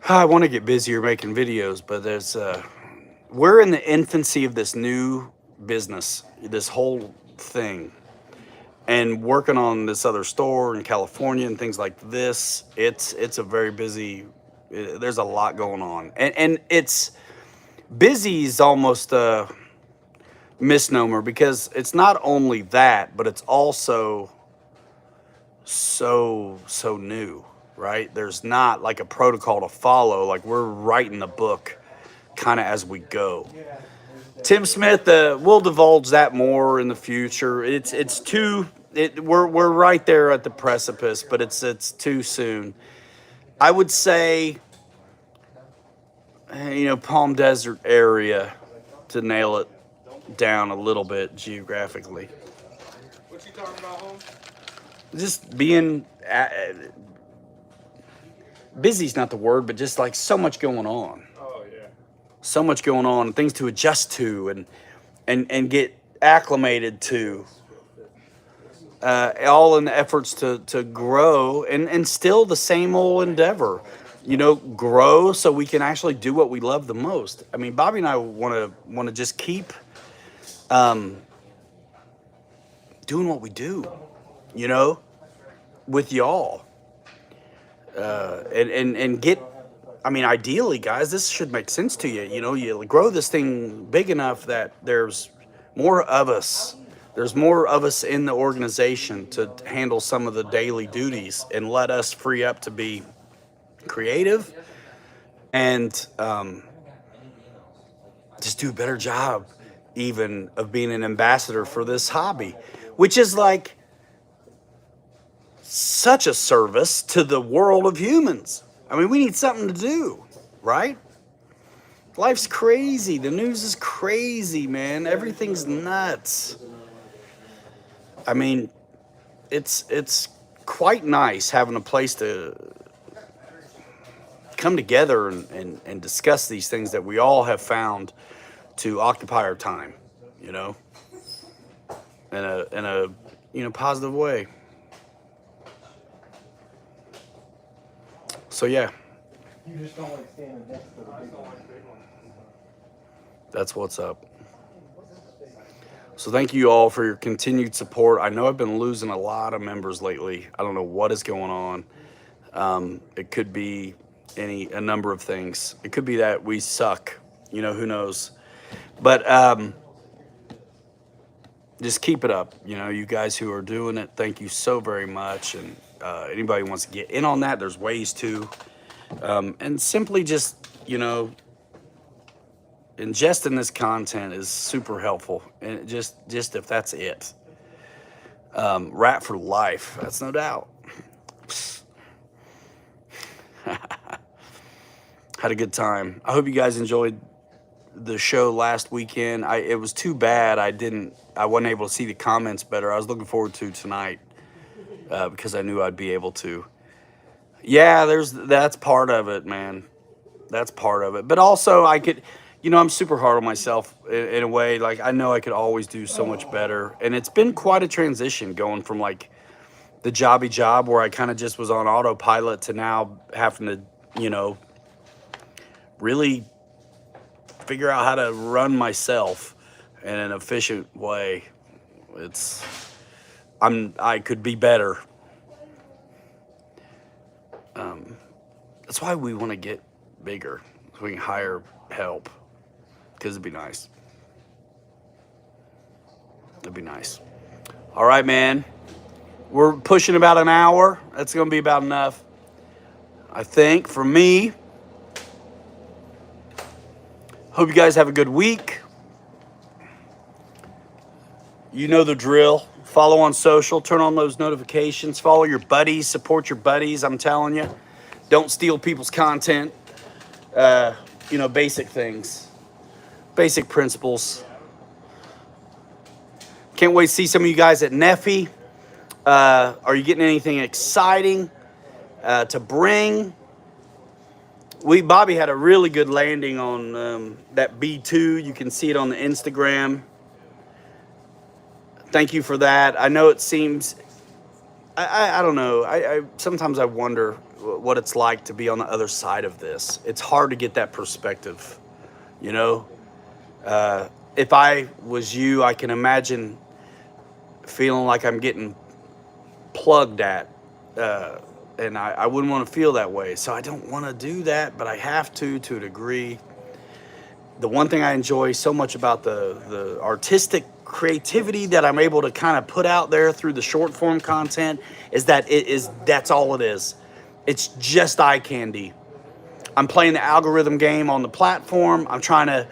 I want to get busier making videos, but there's we're in the infancy of this new business, this whole thing, and working on this other store in California and things like this. It's a very busy. There's a lot going on, and it's busy is almost a misnomer, because it's not only that, but it's also so new, right? There's not like a protocol to follow. Like, we're writing the book kind of as we go. Tim Smith, we'll divulge that more in the future. It's too. We're right there at the precipice, but it's too soon. I would say, Palm Desert area to nail it down a little bit geographically.
What you talking about, Holmes?
Just being busy's not the word, but just like so much going on.
Oh yeah.
So much going on, things to adjust to and get acclimated to. All in the efforts to grow and still the same old endeavor, grow so we can actually do what we love the most. I mean, Bobby and I want to just keep doing what we do, with y'all, and get. I mean, ideally, guys, this should make sense to you. You grow this thing big enough that there's more of us. There's more of us in the organization to handle some of the daily duties and let us free up to be creative and just do a better job even of being an ambassador for this hobby, which is like such a service to the world of humans. I mean, we need something to do, right? Life's crazy. The news is crazy, man. Everything's nuts. I mean, it's quite nice having a place to come together and discuss these things that we all have found to occupy our time, in a positive way. So yeah,
You just don't like standing next to the big one.
that's what's up. So thank you all for your continued support. I know I've been losing a lot of members lately. I don't know what is going on. It could be a number of things. It could be that we suck. Who knows? But just keep it up. You guys who are doing it, thank you so very much. And anybody who wants to get in on that, there's ways to. And simply just, ingesting this content is super helpful, and just if that's it, rap for life, that's no doubt. Had a good time. I hope you guys enjoyed the show last weekend. It was too bad I wasn't able to see the comments better. I was looking forward to tonight because I knew I'd be able to. Yeah, that's part of it, man. That's part of it, but also I could. I'm super hard on myself in a way. Like, I know I could always do so much better. And it's been quite a transition going from like the jobby job where I kind of just was on autopilot to now having to, really figure out how to run myself in an efficient way. I could be better. That's why we want to get bigger so we can hire help. Because it'd be nice. It'd be nice. All right, man. We're pushing about an hour. That's going to be about enough, I think, for me. Hope you guys have a good week. You know the drill. Follow on social. Turn on those notifications. Follow your buddies. Support your buddies. I'm telling you. Don't steal people's content. Basic things. Basic principles. Can't wait to see some of you guys at Neffy. Are you getting anything exciting to bring? Bobby had a really good landing on that B2. You can see it on the Instagram. Thank you for that. I know it seems, I don't know. I sometimes I wonder what it's like to be on the other side of this. It's hard to get that perspective, If I was you, I can imagine feeling like I'm getting plugged at, and I wouldn't want to feel that way. So I don't want to do that, but I have to a degree. The one thing I enjoy so much about the artistic creativity that I'm able to kind of put out there through the short form content is that's all it is. It's just eye candy. I'm playing the algorithm game on the platform. I'm trying to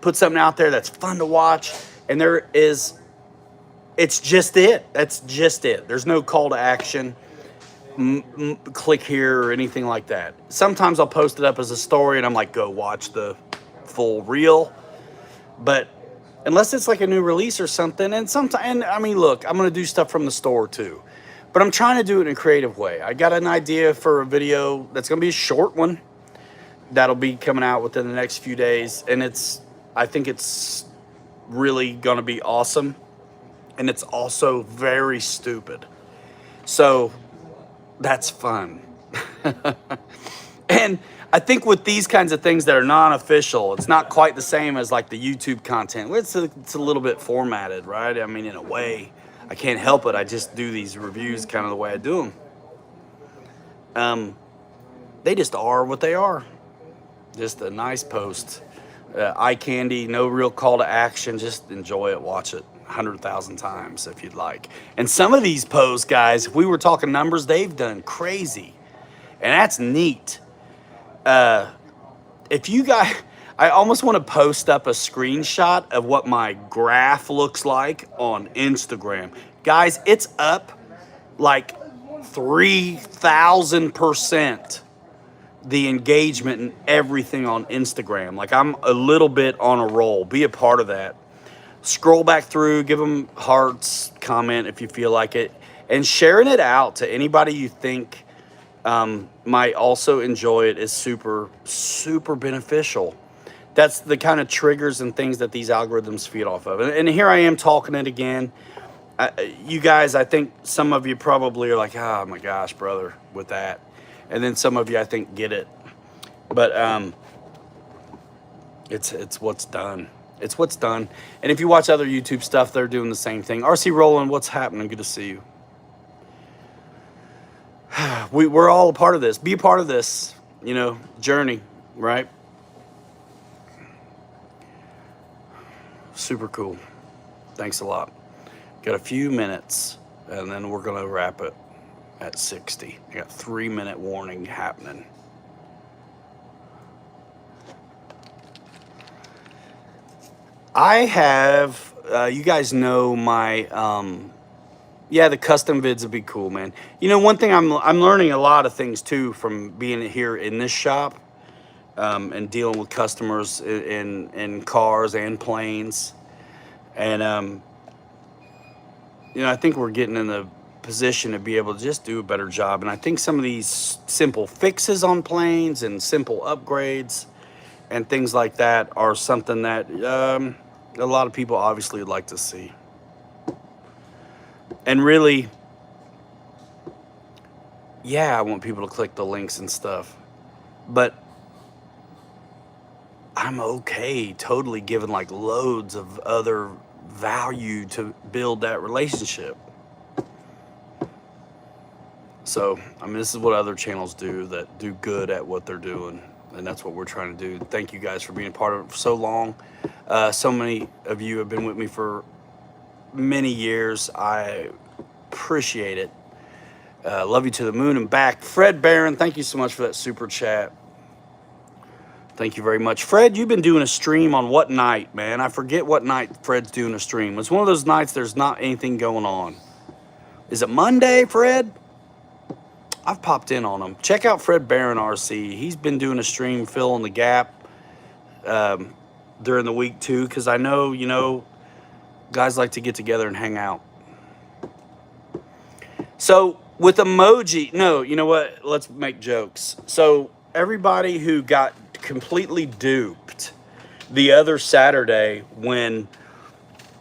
put something out there that's fun to watch, and it's just it. That's just it. There's no call to action. Click here or anything like that. Sometimes I'll post it up as a story and I'm like, go watch the full reel. But unless it's like a new release or something, and I mean, look, I'm gonna do stuff from the store too, but I'm trying to do it in a creative way. I got an idea for a video that's gonna be a short one that'll be coming out within the next few days, and I think it's really gonna be awesome, and it's also very stupid. So that's fun. And I think with these kinds of things that are non-official, it's not quite the same as like the YouTube content. It's a little bit formatted, right? I mean, in a way, I can't help it. I just do these reviews kind of the way I do them. They just are what they are. Just a nice post. Eye candy, no real call to action. Just enjoy it, watch it 100,000 times if you'd like. And some of these posts, guys, if we were talking numbers, they've done crazy. And that's neat. If you guys, I almost want to post up a screenshot of what my graph looks like on Instagram. Guys, it's up like 3,000%. The engagement and everything on Instagram. Like, I'm a little bit on a roll. Be a part of that. Scroll back through, give them hearts, comment if you feel like it, and sharing it out to anybody you think might also enjoy it is super, super beneficial. That's the kind of triggers and things that these algorithms feed off of. And here I am talking it again. You guys, I think some of you probably are like, oh my gosh, brother, with that. And then some of you, I think, get it. But it's what's done. It's what's done. And if you watch other YouTube stuff, they're doing the same thing. RC Roland, what's happening? Good to see you. We're all a part of this. Be a part of this, journey, right? Super cool. Thanks a lot. Got a few minutes, and then we're going to wrap it at 60. I got 3-minute warning happening. I have, you guys know my, the custom vids would be cool, man. One thing I'm learning a lot of things too from being here in this shop, and dealing with customers in cars and planes. And, I think we're getting in the position to be able to just do a better job. And I think some of these simple fixes on planes and simple upgrades and things like that are something that a lot of people obviously would like to see. And really, I want people to click the links and stuff, but I'm okay totally giving like loads of other value to build that relationship. So, this is what other channels do that do good at what they're doing. And that's what we're trying to do. Thank you guys for being a part of it for so long. So many of you have been with me for many years. I appreciate it. Love you to the moon and back. Fred Barron, thank you so much for that super chat. Thank you very much. Fred, you've been doing a stream on what night, man? I forget what night Fred's doing a stream. It's one of those nights there's not anything going on. Is it Monday, Fred? I've popped in on him. Check out Fred Barron RC. He's been doing a stream filling the gap during the week too, because I know, guys like to get together and hang out. So with emoji, no, you know what? Let's make jokes. So everybody who got completely duped the other Saturday when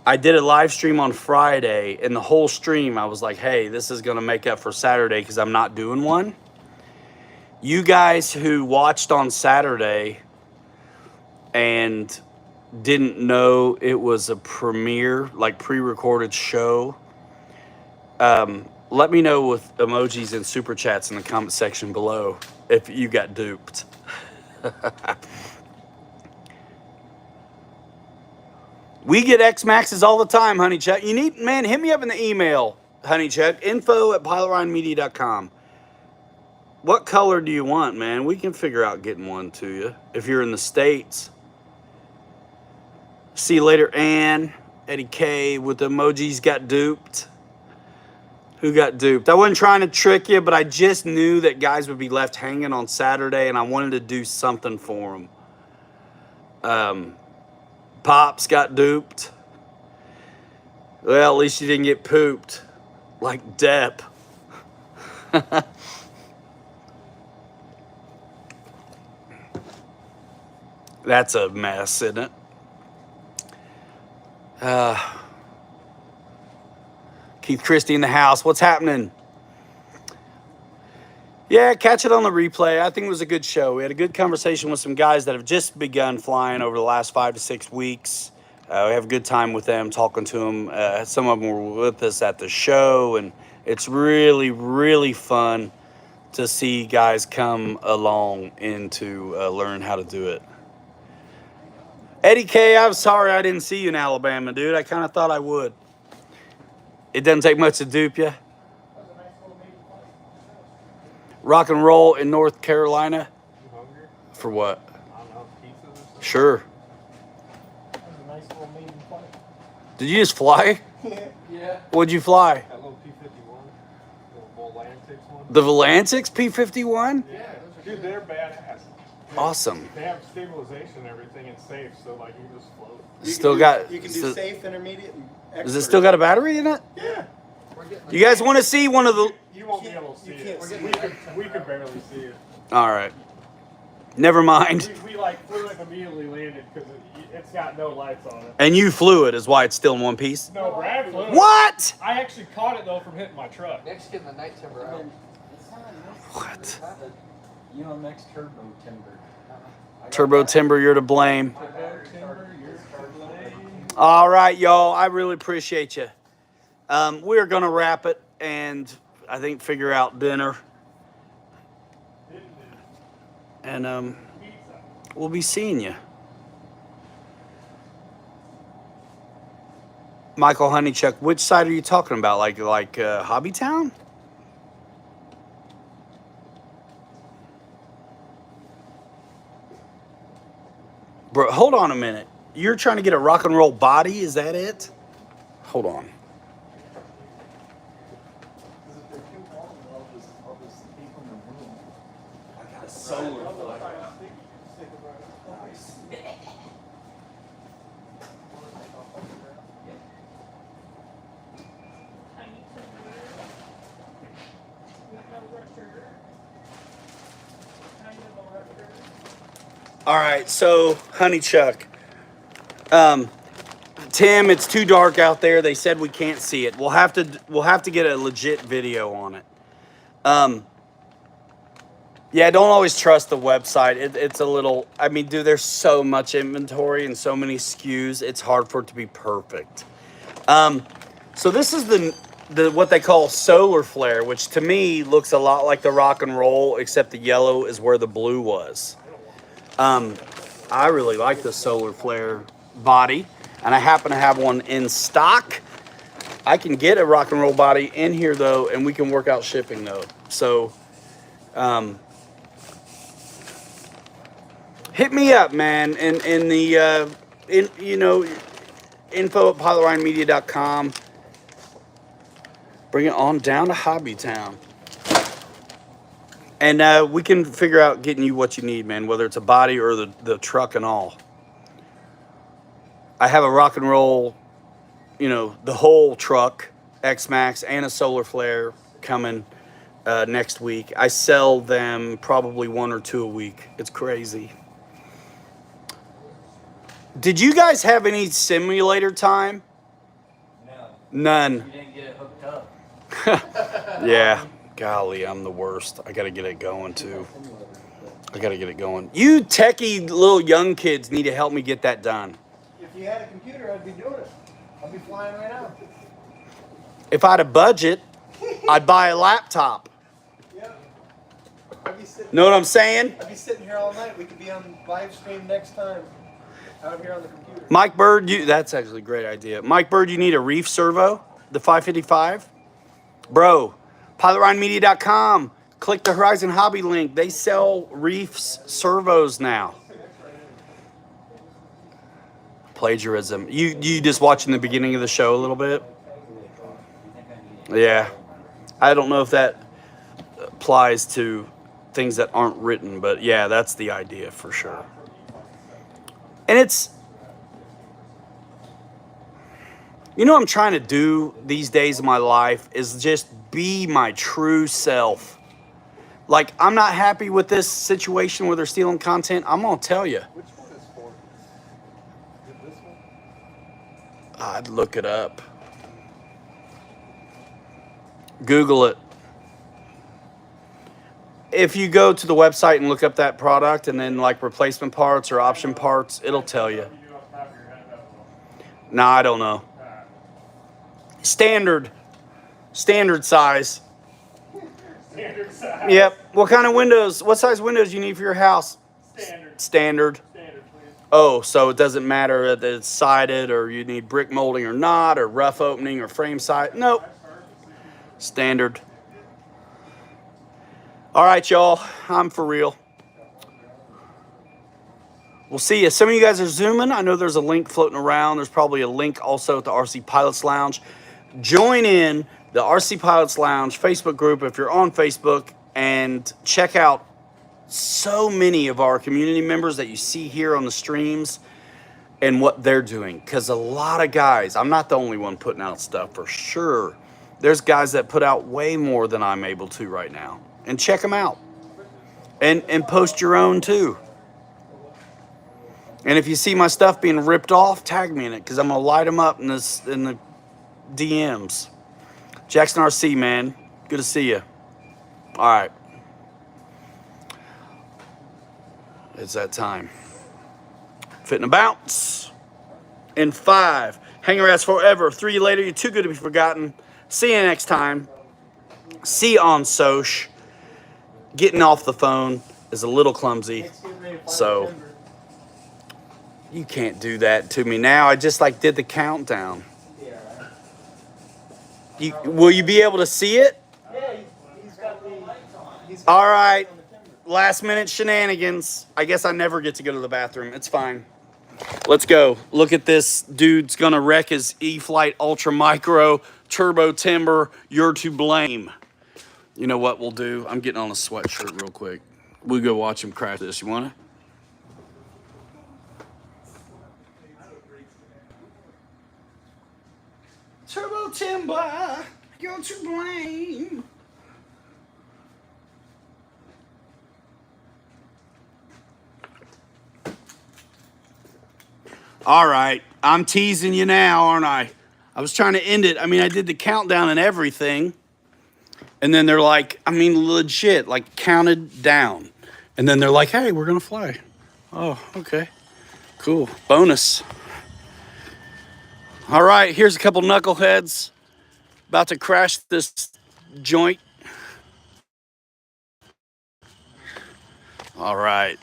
I did a live stream on Friday, and the whole stream I was like, hey, this is going to make up for Saturday because I'm not doing one. You guys who watched on Saturday and didn't know it was a premiere, like pre-recorded show, let me know with emojis and super chats in the comment section below if you got duped. We get X-Maxes all the time, Honey Chuck. Hit me up in the email, Honey Chuck, info@pilotryanmedia.com. What color do you want, man? We can figure out getting one to you if you're in the States. See you later, Ann. Eddie K with the emojis got duped. Who got duped? I wasn't trying to trick you, but I just knew that guys would be left hanging on Saturday, and I wanted to do something for them. Pops got duped. Well, at least you didn't get pooped like Depp. That's a mess, isn't it? Keith Christie in the house. What's happening? Yeah, catch it on the replay. I think it was a good show. We had a good conversation with some guys that have just begun flying over the last 5 to 6 weeks. We have a good time with them, talking to them. Some of them were with us at the show, and it's really, really fun to see guys come along and to learn how to do it. Eddie K, I'm sorry I didn't see you in Alabama, dude. I kind of thought I would. It doesn't take much to dupe you. Rock and roll in North Carolina.
You hungry?
For what?
I don't know, pizza or something?
Sure.
That was a nice little maiden flight.
Did you just fly?
Yeah.
What'd you fly?
That little P-51, little Volantics one.
The Volantix P-51?
Yeah, dude, they're badass.
Awesome.
They have stabilization and everything. It's safe, so like you can just float.
Still got.
You can do safe, intermediate, and expert.
Does it still got a battery in it?
Yeah.
We're getting
You guys want to see one of the?
You won't be able to see
You
it.
can't see
We could barely see it.
All right. Never mind.
We like flew it and immediately landed because it's got no lights on it.
And you flew it, is why it's still in one piece.
No, Brad flew it.
What?
I actually caught it though from hitting my truck.
next getting the night timber out.
What?
UMX Turbo Timber.
Turbo Timber, you're to blame.
Turbo Timber, you're to blame.
All right, y'all. I really appreciate you. We're gonna wrap it and I think figure out dinner. And we'll be seeing you. Michael Honeychuck, which side are you talking about? Like Hobbytown? Bro, hold on a minute. You're trying to get a rock and roll body? Is that it? Hold on. All right, so Honeychuck, Tim, it's too dark out there. They said we can't see it. We'll have to get a legit video on it. Yeah, don't always trust the website. It's a little. I mean, dude, there's so much inventory and so many SKUs. It's hard for it to be perfect. So this is the what they call solar flare, which to me looks a lot like the rock and roll, except the yellow is where the blue was. I really like the solar flare body, and I happen to have one in stock. I can get a rock and roll body in here though, and we can work out shipping though. So, hit me up, man, in the info at pilotryanmedia.com. Bring it on down to Hobbytown. And we can figure out getting you what you need, man, whether it's a body or the truck and all. I have a rock and roll, the whole truck, X-Max, and a solar flare coming next week. I sell them probably 1 or 2 a week. It's crazy. Did you guys have any simulator time?
No,
None.
you didn't get it hooked up.
Yeah. Golly, I'm the worst. I got to get it going, too. I got to get it going. You techie little young kids need to help me get that done.
If you had a computer, I'd be doing it. I'd be flying right now.
If I had a budget, I'd buy a laptop.
Yep. I'd be sitting.
Know what I'm saying?
I'd be sitting here all night. We could be on live stream next time. Out here on the computer.
Mike Bird, that's actually a great idea. Mike Bird, you need a reef servo, the 555? Bro, pilotryanmedia.com. Click the Horizon Hobby link. They sell reefs servos now. plagiarism. You just watching the beginning of the show a little bit? Yeah. I don't know if that applies to things that aren't written, but yeah, that's the idea for sure. And it's, you know what I'm trying to do these days of my life is just be my true self. Like, I'm not happy with this situation where they're stealing content. I'm going to tell you.
Which one is for? Is it this one?
I'd look it up. Google it. If you go to the website and look up that product and then like replacement parts or option parts, it'll tell you. No, I don't know. Standard size.
Standard size.
Yep. What kind of windows? What size windows you need for your house?
Standard.
Standard.
Standard, please.
Oh, so it doesn't matter that it's sided or you need brick molding or not, or rough opening or frame side. Nope. Standard. All right, y'all. I'm for real. We'll see you. Some of you guys are Zooming. I know there's a link floating around. There's probably a link also at the RC Pilots Lounge. Join in the RC Pilots Lounge Facebook group if you're on Facebook, and check out so many of our community members that you see here on the streams and what they're doing. Because a lot of guys, I'm not the only one putting out stuff for sure. There's guys that put out way more than I'm able to right now. And check them out. And post your own too. And if you see my stuff being ripped off, tag me in it, because I'm going to light them up in the DMs. Jackson RC, man. Good to see you. All right. It's that time. Fitting a bounce. In 5. Hanger ass forever. 3 later. You're too good to be forgotten. See you next time. See you on Soch. Getting off the phone is a little clumsy. So you can't do that to me now. I just like did the countdown. Will you be able to see it?
Yeah, he's got the.
All right. Last minute shenanigans. I guess I never get to go to the bathroom. It's fine. Let's go. Look at this. Dude's gonna wreck his E-Flite Ultra Micro Turbo Timber. You're to blame. You know what we'll do? I'm getting on a sweatshirt real quick. We'll go watch him crash this. You wanna? Turbo Timber, you're to blame. All right, I'm teasing you now, aren't I? I was trying to end it. I mean, I did the countdown and everything. And then they're like, I mean, legit, like counted down. And then they're like, hey, we're going to fly. Oh, okay. Cool. Bonus. All right, here's a couple knuckleheads about to crash this joint. All right.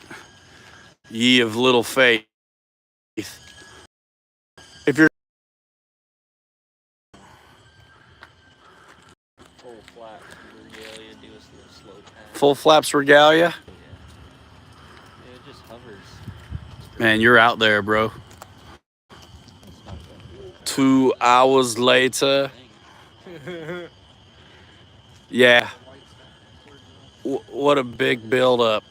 Ye of little faith. If you're full flaps regalia,
It just hovers.
man, you're out there, bro. 2 hours later. Yeah. What a big build up.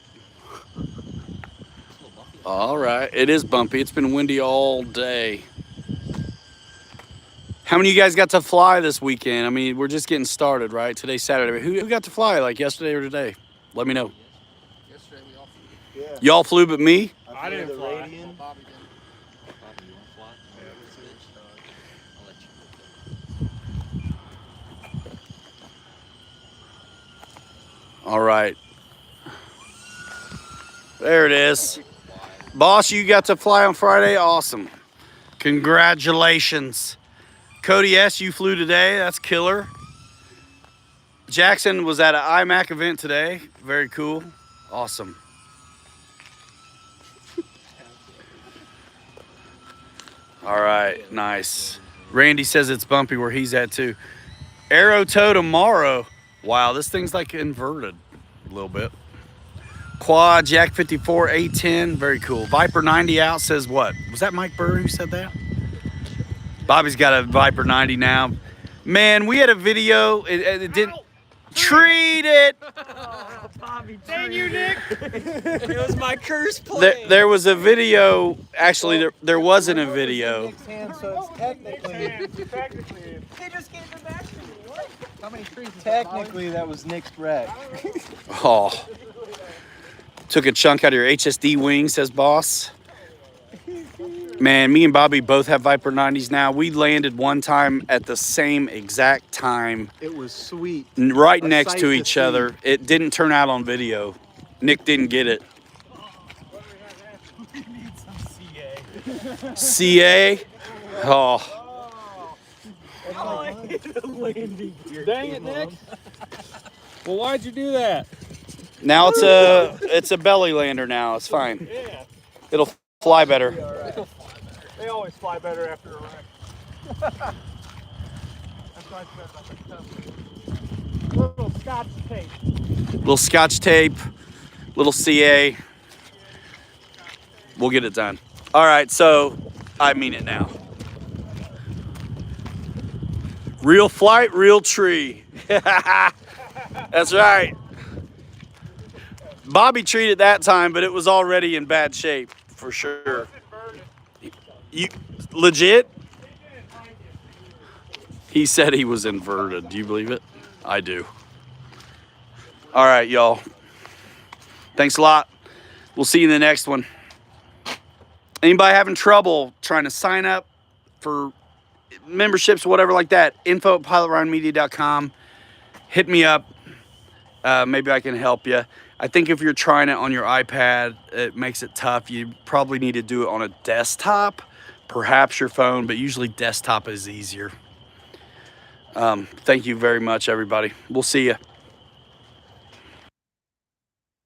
All right. It is bumpy. It's been windy all day. How many of you guys got to fly this weekend? I mean, we're just getting started, right? Today's Saturday. Who got to fly like yesterday or today? Let me know.
Yesterday we all flew.
Yeah.
Y'all flew but me?
I didn't
the
fly.
Radian.
Bobby did.
Bobby, you want to fly? I'll let you.
All right. There it is. Boss, you got to fly on Friday? Awesome. Congratulations. Cody S., you flew today. That's killer. Jackson was at an IMAC event today. Very cool. Awesome. All right, nice. Randy says it's bumpy where he's at too. Aero tow tomorrow. Wow, this thing's like inverted a little bit. Quad, Yak 54, A10, very cool. Viper 90 out says what? Was that Mike Burr who said that? Bobby's got a Viper 90 now. Man, we had a video, it didn't, treat it.
Dang you, Nick!
It was my curse play.
There was a video, actually there wasn't a video.
Nick's hand, so it's technically,
Technically,
They just gave it back to me. What?
How many trees? is that,
technically that was Nick's wreck.
Oh. Took a chunk out of your HSD wing, says boss. Man, me and Bobby both have Viper 90s now. We landed one time at the same exact time,
It was sweet.
right
A
next
sight
to
to
each
see.
other. It didn't turn out on video. Nick didn't get it. CA? Oh.
dang it, Nick! Well, why'd you do that?
Now it's a belly lander now. It's fine.
Yeah,
It'll fly better.
they always fly better after a wreck. That's why I said about the little Scotch tape.
Little Scotch tape, little CA. We'll get it done. All right, so I mean it now. Real flight, real tree. That's right. Bobby treated that time, but it was already in bad shape for sure. You legit? He said he was inverted. Do you believe it? I do. All right, y'all. Thanks a lot. We'll see you in the next one. Anybody having trouble trying to sign up for memberships, whatever like that, info@pilotryanmedia.com. Hit me up. Maybe I can help you. I think if you're trying it on your iPad, it makes it tough. You probably need to do it on a desktop, perhaps your phone, but usually desktop is easier. Thank you very much, everybody. We'll see you.